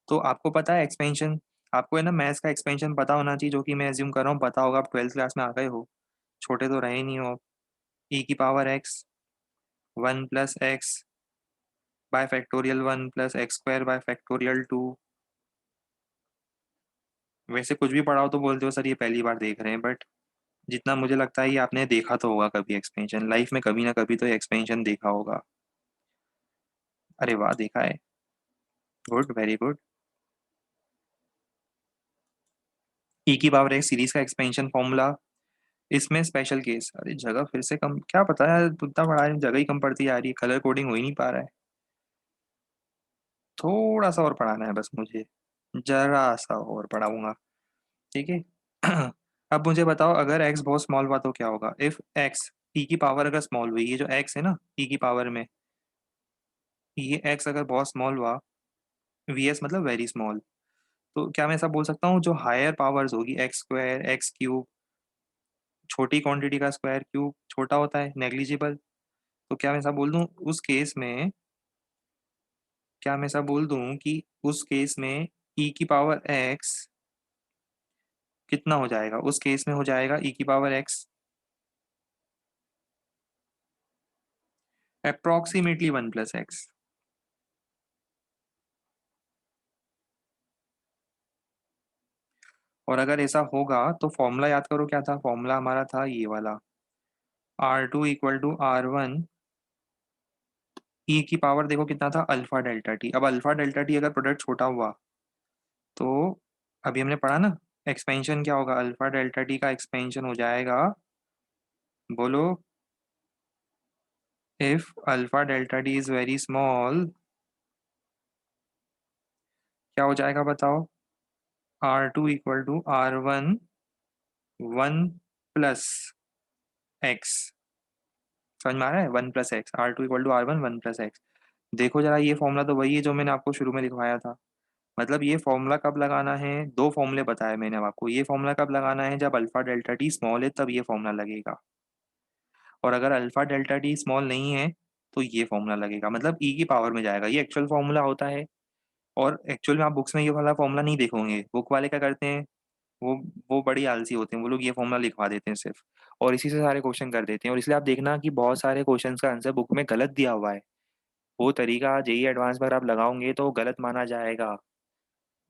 तो आपको पता है एक्सपेंशन, आपको है ना मैथ्स का एक्सपेंशन पता होना चाहिए, जो कि मैं एज्यूम कर रहा हूँ पता होगा, आप 12th क्लास में आ गए हो, छोटे तो रहे नहीं हो। ई की power x 1 + x bye factorial 1 + x² bye factorial 2। वैसे कुछ भी पढ़ाओ तो बोलते हो सर ये पहली बार देख रहे हैं, बट जितना मुझे लगता है ये आपने देखा तो होगा कभी, एक्सपेंशन लाइफ में कभी ना कभी तो एक्सपेंशन देखा होगा। अरे वाह, देखा है, गुड, वेरी गुड। ई की पावर एक्स सीरीज का एक्सपेंशन फॉर्मूला, इसमें स्पेशल केस, अरे जगह फिर से कम, क्या पता है उतना पढ़ा है जगह ही कम पड़ती जा रही है, कलर कोडिंग हो ही नहीं पा रहा है। थोड़ा सा और पढ़ाना है बस मुझे, जरा सा और पढ़ाऊंगा, ठीक है। अब मुझे बताओ अगर x बहुत स्मॉल हुआ तो क्या होगा, इफ x, e की पावर अगर स्मॉल हुई, ये जो x है ना e की पावर में, ये x अगर बहुत स्मॉल हुआ, vs मतलब वेरी स्मॉल, तो क्या मैं ऐसा बोल सकता हूँ जो हायर पावर्स होगी, x² x³ छोटी क्वांटिटी का स्क्वायर क्यूब छोटा होता है, नेग्लिजिबल, तो क्या मैं ऐसा बोल दूं उस केस में, क्या मैं ऐसा बोल दूं कि उस केस में e की पावर x कितना हो जाएगा, उस केस में हो जाएगा e की पावर x अप्रोक्सीमेटली 1+x। और अगर ऐसा होगा तो फॉर्मूला याद करो क्या था, फॉर्मूला हमारा था ये वाला, R2 इक्वल टू R1 ई की पावर, देखो कितना था, अल्फा डेल्टा टी। अब अल्फा डेल्टा टी अगर प्रोडक्ट छोटा हुआ तो अभी हमने पढ़ा ना, एक्सपेंशन क्या होगा, अल्फा डेल्टा टी का एक्सपेंशन हो जाएगा, बोलो, if alpha delta T is very small, क्या हो जाएगा बताओ, R2 equal to R1 1+x। समझ में आ रहा है, 1+x, R2 equal to R1 1+x। देखो जरा, ये फॉर्मूला तो वही है जो मैंने आपको शुरू में लिखवाया था। मतलब ये फॉर्मूला कब लगाना है, दो फॉर्मूले बताए मैंने अब आपको, ये फॉर्मूला कब लगाना है, जब अल्फा डेल्टा टी स्मॉल है तब ये फॉर्मूला लगेगा, और अगर अल्फा डेल्टा टी स्मॉल नहीं है तो ये फॉर्मूला लगेगा, मतलब ई की पावर में जाएगा। ये एक्चुअल फॉर्मूला होता है, और एक्चुअल में आप बुक्स में ये वाला फॉर्मूला नहीं देखोगे। बुक वाले क्या करते हैं, वो वो बड़ी आलसी होते हैं, वो लोग ये फॉर्मूला लिखवा देते हैं सिर्फ, और इसी से सारे क्वेश्चन कर देते हैं। और इसलिए आप देखना कि बहुत सारे क्वेश्चन का आंसर बुक में गलत दिया हुआ है। वो तरीका जेई एडवांस पर आप लगाओगे तो गलत माना जाएगा।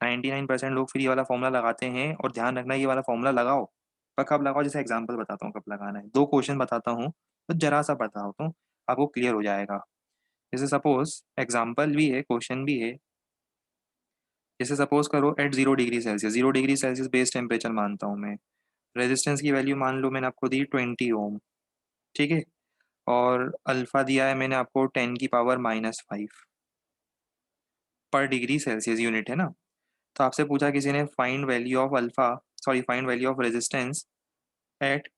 99% लोग फिर ये वाला फॉर्मूला लगाते हैं, और ध्यान रखना ये वाला फॉर्मूला लगाओ, पर कब लगाओ, जैसे एग्जांपल बताता हूँ कब लगाना है, दो क्वेश्चन बताता हूँ, तो जरा सा बताओ तो आपको क्लियर हो जाएगा। जैसे सपोज एग्जांपल भी है, क्वेश्चन भी है। जैसे सपोज करो at 0 degree Celsius, 0 degree Celsius base temperature मानता हूँ मैं, रेजिस्टेंस की वैल्यू मान लो मैंने आपको दी 20 ओम, ठीक है, और अल्फा दिया है मैंने आपको 10⁻⁻5 पर डिग्री सेल्सियस, यूनिट है ना। तो आपसे पूछा किसी ने find value of alpha, sorry find value of resistance at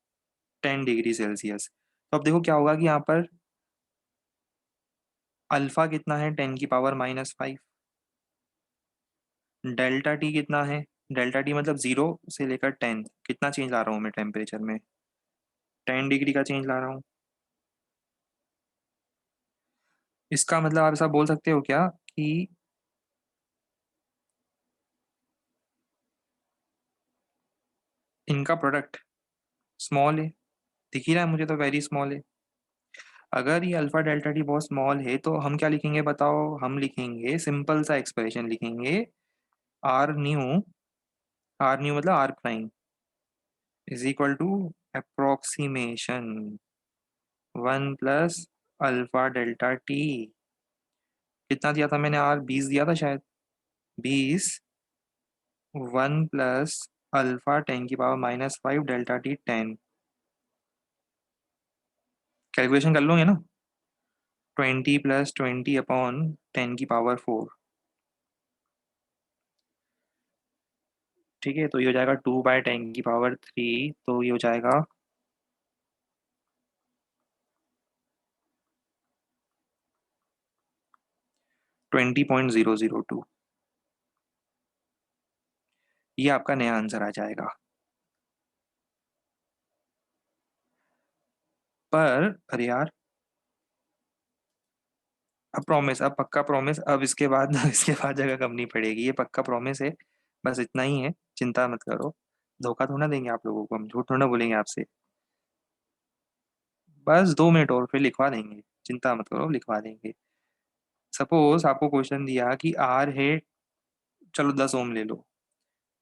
10 degree Celsius. तो अब देखो क्या होगा कि यहाँ पर अल्फा कितना है, 10⁻⁻5, डेल्टा टी कितना है, डेल्टा टी मतलब 0 से लेकर 10, कितना चेंज ला रहा हूँ मैं टेम्परेचर में, 10 डिग्री का चेंज ला रहा हूँ। इसका मतलब आप ऐसा बोल सकते हो क्या कि इनका प्रोडक्ट स्मॉल है, दिख ही रहा है मुझे तो वेरी स्मॉल है। अगर ये अल्फा डेल्टा टी बहुत स्मॉल है तो हम क्या लिखेंगे बताओ, हम लिखेंगे सिंपल सा एक्सप्रेशन लिखेंगे, आर न्यू, आर न्यू मतलब R prime is equal to approximation 1+अल्फा डेल्टा टी। कितना दिया था मैंने, आर 20 दिया था शायद, 20, 1+अल्फा 10⁻⁻5 डेल्टा टी 10। कैलकुलेशन कर लोगे ना, 20 + 20/10⁻⁴, ठीक है। तो ये हो जाएगा 2/10⁻3, तो ये हो जाएगा 20.002। ये आपका नया आंसर आ जाएगा। पर अरे यार, अब प्रॉमिस, अब पक्का प्रॉमिस, अब इसके बाद इसके बाद जगह कम नहीं पड़ेगी, ये पक्का प्रॉमिस है। बस इतना ही है, चिंता मत करो। धोखा थोड़ा देंगे आप लोगों को, हम झूठ थोड़ा बोलेंगे आपसे। बस 2 मिनट और फिर लिखवा देंगे, चिंता मत करो, लिखवा देंगे। सपोज आपको क्वेश्चन दिया कि आर है, चलो 10 ओम ले लो,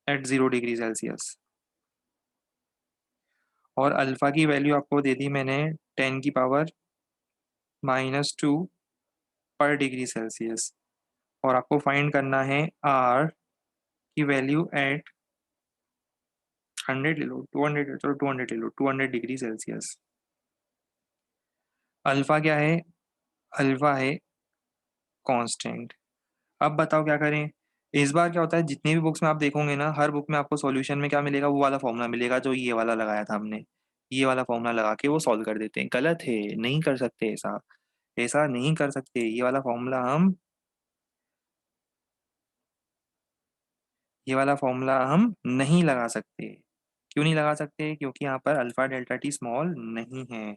एट 0 डिग्री सेल्सियस, और अल्फा की वैल्यू आपको दे दी मैंने 10⁻⁻2 पर डिग्री सेल्सियस, और आपको फाइंड करना है आर की वैल्यू एट 100 ले लो, 200, चलो 200 ले लो, 200 डिग्री सेल्सियस। अल्फा क्या है, अल्फा है कांस्टेंट। अब बताओ क्या करें। इस बार क्या होता है, जितनी भी बुक्स में आप देखोगे ना, हर बुक में आपको सॉल्यूशन में क्या मिलेगा, वो वाला फॉर्मूला मिलेगा जो ये वाला लगाया था हमने। ये वाला फॉर्मूला लगा के वो सॉल्व कर देते हैं, गलत है, नहीं कर सकते ऐसा, ऐसा नहीं कर सकते। ये वाला फॉर्मूला हम, ये वाला फॉर्मूला हम नहीं लगा सकते। क्यों नहीं लगा सकते, क्योंकि यहाँ पर अल्फा डेल्टा टी स्मॉल नहीं है।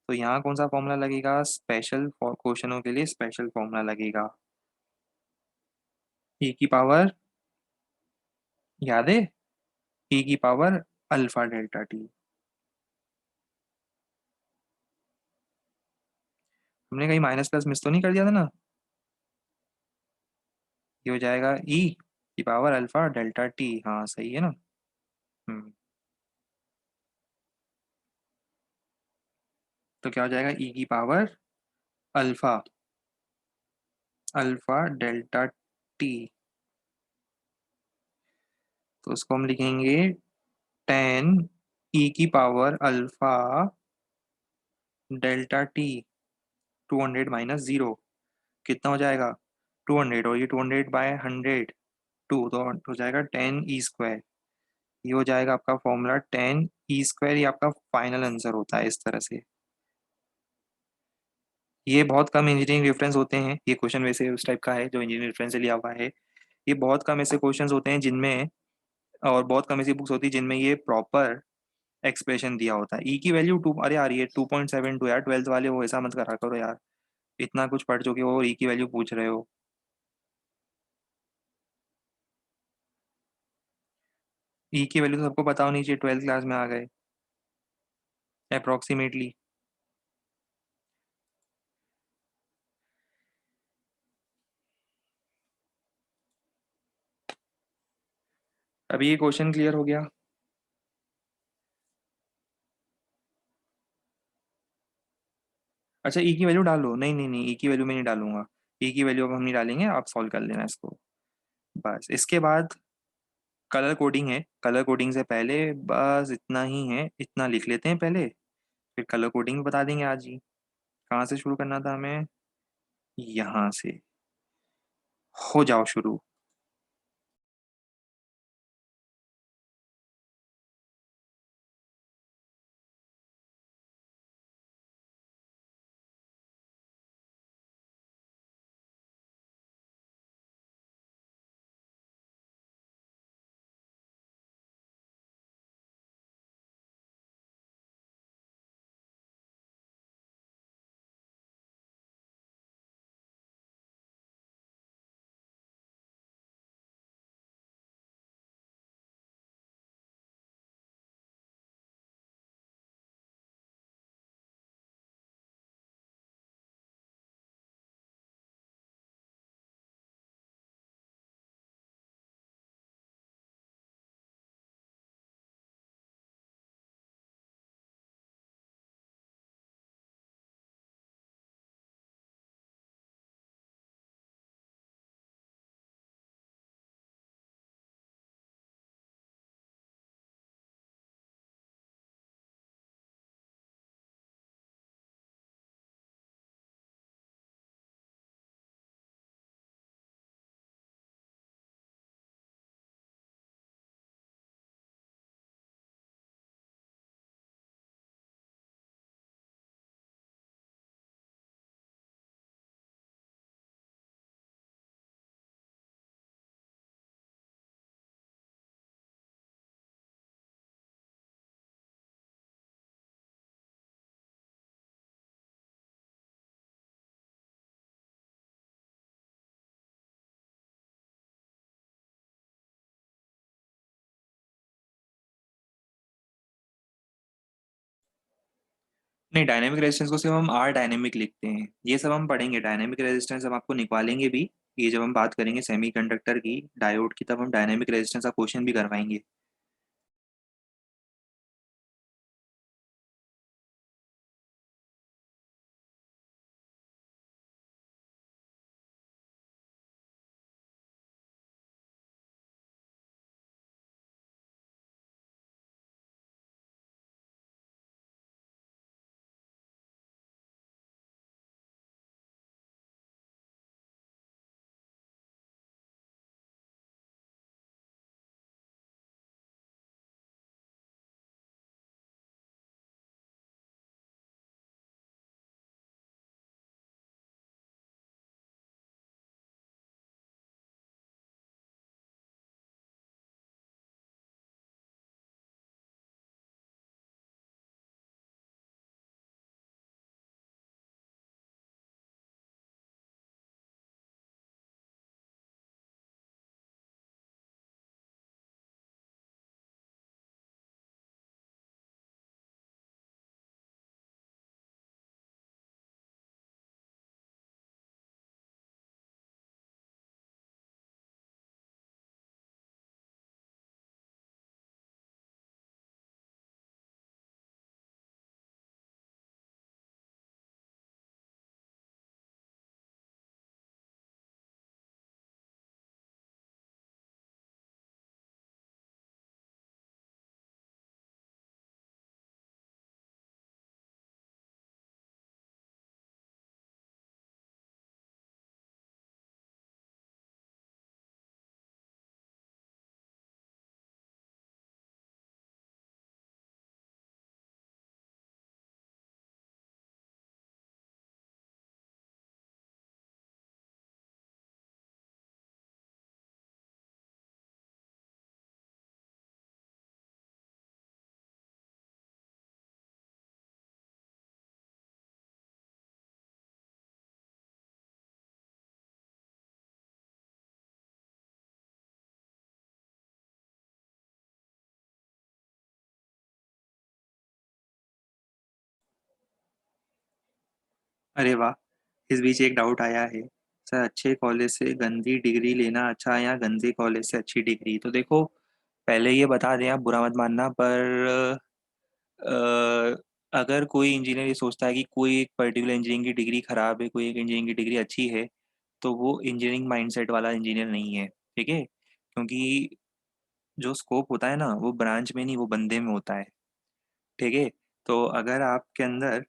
तो यहाँ कौन सा फॉर्मूला लगेगा, स्पेशल क्वेश्चनों के लिए स्पेशल फॉर्मूला लगेगा, ई की पावर, याद है, ई की पावर अल्फा डेल्टा टी। हमने कहीं माइनस प्लस मिस तो नहीं कर दिया था ना? ये हो जाएगा ई की पावर अल्फा डेल्टा टी, हाँ सही है ना। हम्म। तो क्या हो जाएगा, ई की power alpha alpha delta T, तो उसको हम लिखेंगे टेन ई की power alpha delta T 200 minus zero, कितना हो जाएगा 200, और ये 200 बाय 100 टू, तो हो जाएगा 10 ई स्क्वायर। ये हो जाएगा आपका फॉर्मूला 10 ई स्क्वायर, ये आपका फाइनल आंसर होता है इस तरह से। ये बहुत कम इंजीनियरिंग रेफरेंस होते हैं, ये क्वेश्चन वैसे उस टाइप का है जो इंजीनियरिंग रेफरेंस से लिया हुआ है। ये बहुत कम ऐसे क्वेश्चंस होते हैं जिनमें, और बहुत कम ऐसी बुक्स होती है जिनमें ये प्रॉपर एक्सप्रेशन दिया होता है। ई की वैल्यू टू, अरे यार ये 2.72 यार, ट्वेल्थ वाले हो ऐसा मत करा करो यार, इतना कुछ पढ़ चुके हो और ई की वैल्यू पूछ रहे हो। ई की वैल्यू तो सबको पता होनी चाहिए, ट्वेल्थ क्लास में आ गए अप्रोक्सीमेटली। अभी ये क्वेश्चन क्लियर हो गया। अच्छा ई की वैल्यू डालो, नहीं नहीं नहीं, ई की वैल्यू मैं नहीं डालूंगा। ई की वैल्यू अब हम नहीं डालेंगे, आप सॉल्व कर लेना इसको। बस इसके बाद कलर कोडिंग है, कलर कोडिंग से पहले बस इतना ही है, इतना लिख लेते हैं पहले, फिर कलर कोडिंग बता देंगे आज ही। कहाँ से शुरू करना था हमें, यहाँ से। हो जाओ शुरू। नहीं, डायनेमिक रेजिस्टेंस को सिर्फ हम आर डायनेमिक लिखते हैं, ये सब हम पढ़ेंगे, डायनेमिक रेजिस्टेंस हम आपको निकालेंगे भी। ये जब हम बात करेंगे सेमीकंडक्टर की, डायोड की, तब हम डायनेमिक रेजिस्टेंस का क्वेश्चन भी करवाएंगे। अरे वाह! इस बीच एक डाउट आया है। सर अच्छे कॉलेज से गंदी डिग्री लेना अच्छा है या गंदे कॉलेज से अच्छी डिग्री? तो देखो, पहले ये बता दें, आप बुरा मत मानना, पर अगर कोई इंजीनियर ये सोचता है कि कोई एक पर्टिकुलर इंजीनियरिंग की डिग्री खराब है, कोई एक इंजीनियरिंग की डिग्री अच्छी है, तो वो इंजीनियरिंग माइंडसेट वाला इंजीनियर नहीं है, ठीक है? क्योंकि जो स्कोप होता है ना, वो ब्रांच में नहीं, वो बंदे में होता है, ठीक है? तो अगर आपके अंदर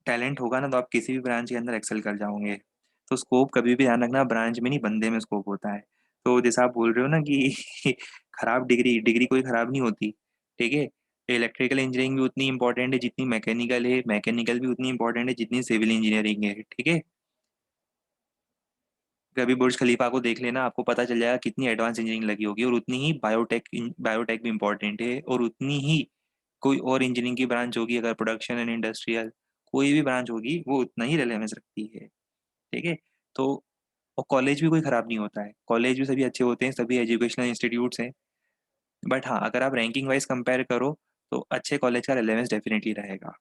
टैलेंट होगा ना, तो आप किसी भी ब्रांच के अंदर एक्सेल कर जाओगे। तो स्कोप कभी भी ध्यान रखना, ब्रांच में नहीं, बंदे में स्कोप होता है। तो जैसा आप बोल रहे हो ना कि खराब डिग्री, डिग्री कोई खराब नहीं होती, ठीक है? इलेक्ट्रिकल इंजीनियरिंग भी उतनी इंपॉर्टेंट है जितनी मैकेनिकल है, मैकेनिकल भी उतनी इंपॉर्टेंट है जितनी सिविल इंजीनियरिंग है, ठीक है? कभी बुर्ज खलीफा को देख लेना, आपको पता चल जाएगा कितनी एडवांस इंजीनियरिंग लगी होगी। और उतनी ही बायोटेक, बायोटेक भी इंपॉर्टेंट है, और उतनी ही कोई और इंजीनियरिंग की ब्रांच होगी, अगर प्रोडक्शन एंड इंडस्ट्रियल कोई भी ब्रांच होगी, वो उतना ही रेलेवेंस रखती है, ठीक है? तो और कॉलेज भी कोई खराब नहीं होता है, कॉलेज भी सभी अच्छे होते हैं, सभी एजुकेशनल इंस्टीट्यूट्स हैं। बट हाँ, अगर आप रैंकिंग वाइज कंपेयर करो, तो अच्छे कॉलेज का रेलेवेंस डेफिनेटली रहेगा।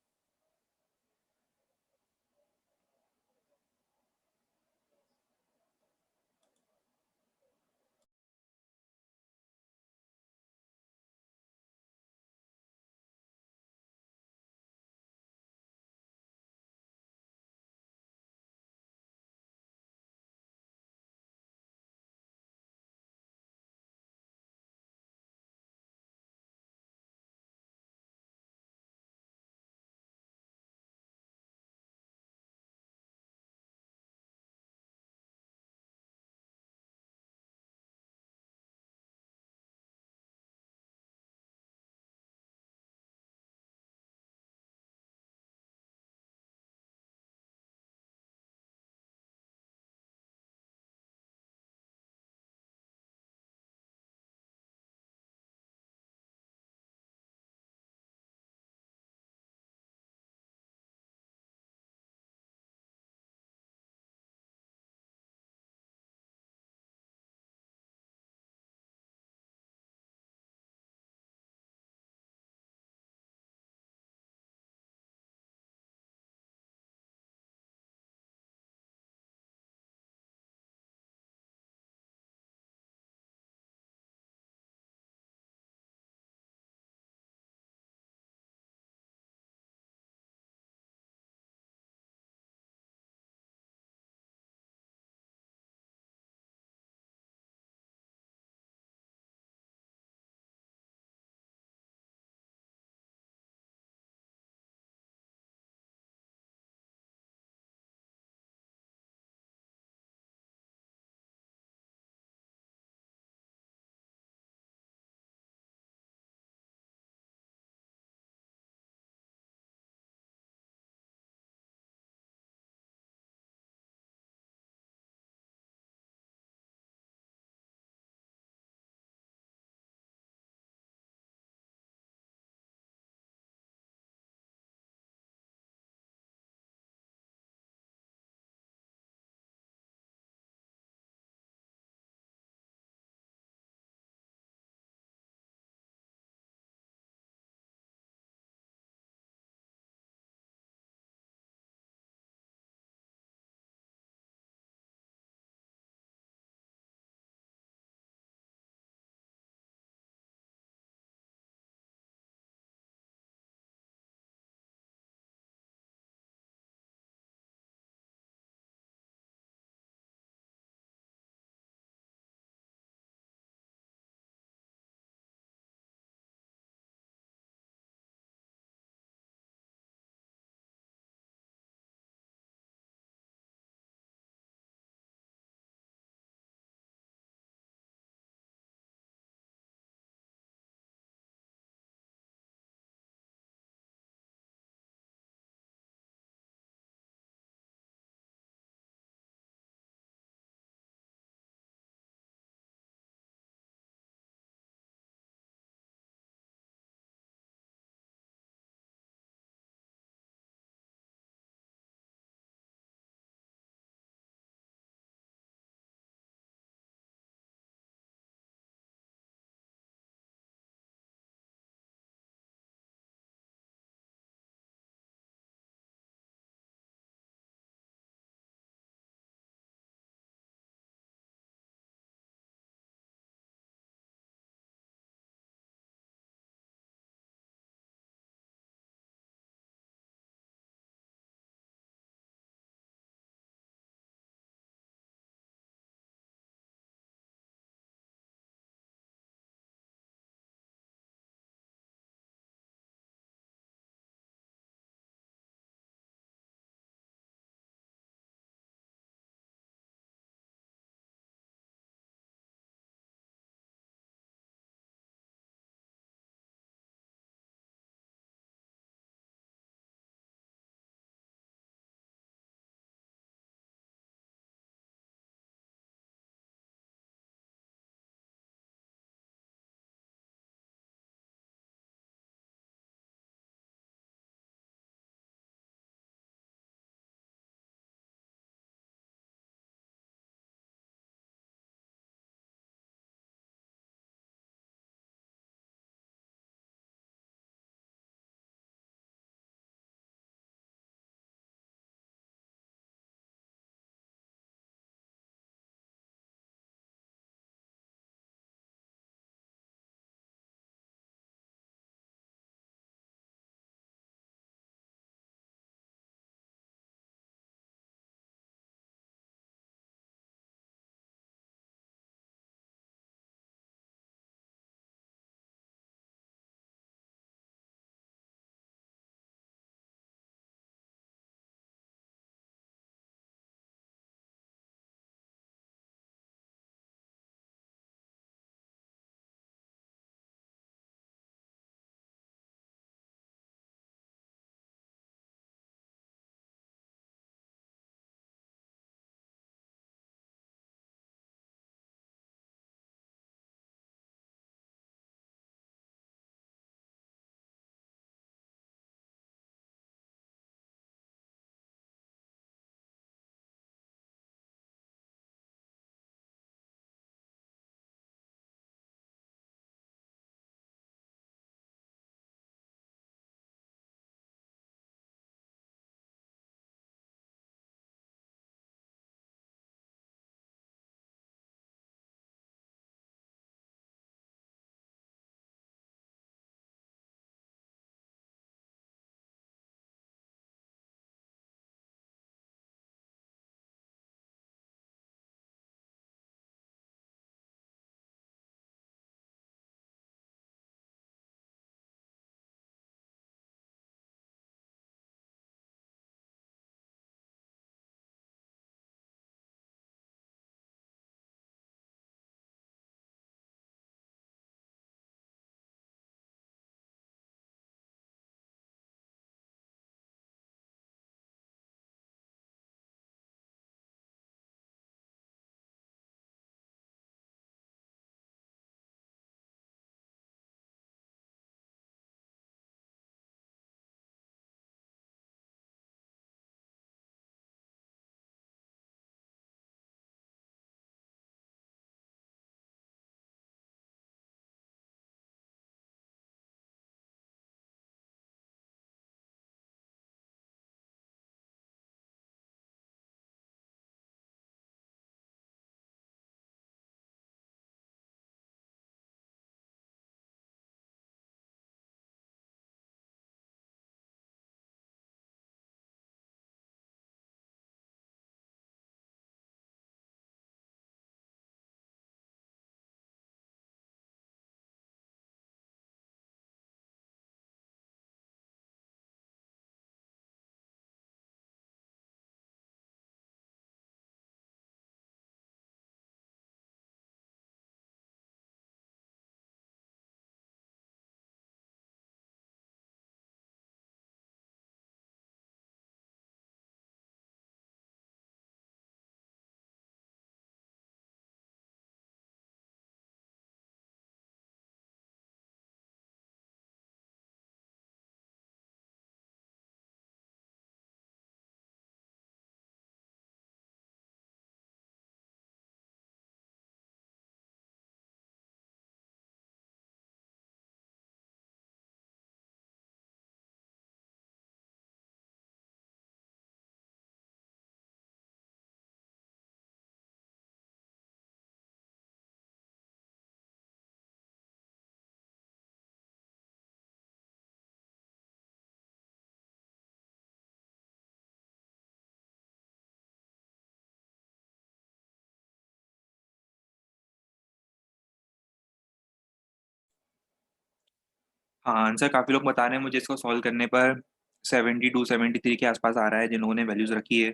हाँ, आंसर काफ़ी लोग बता रहे हैं मुझे इसको सॉल्व करने पर 72-73 के आस-पास आ रहा है जिन्होंने वैल्यूज़ रखी है।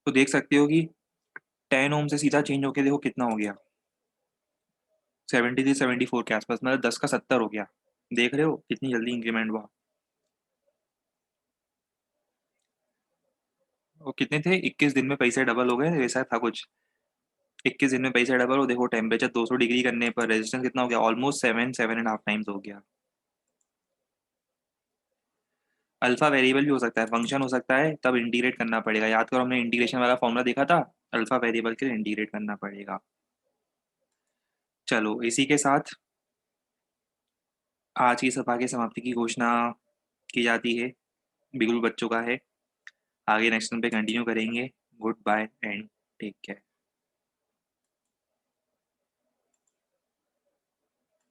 तो देख सकते हो कि 10 ओम से सीधा चेंज होके देखो कितना हो गया, 73-74 के आस-पास, मतलब 10 का 70 हो गया। देख रहे हो कितनी जल्दी इंक्रीमेंट हुआ। वो कितने थे, 21 दिन में पैसे डबल हो गए, वैसा था कुछ। 21 दिन में पैसे डबल हो, देखो टेम्परेचर 200 डिग्री करने पर रेजिस्टेंस कितना हो गया, ऑलमोस्ट 7 एंड हाफ टाइम्स हो गया। अल्फा वेरिएबल भी हो सकता है, फंक्शन हो सकता है, तब इंटीग्रेट करना पड़ेगा। याद करो हमने इंटीग्रेशन वाला फॉर्मूला देखा था, अल्फा वेरिएबल के लिए इंटीग्रेट करना पड़ेगा। चलो इसी के साथ आज की सभा की समाप्ति की घोषणा की जाती है। बिल्कुल बच्चों का है। आगे नेक्स्ट टाइम पे कंटिन्यू करेंगे। Good bye and take care.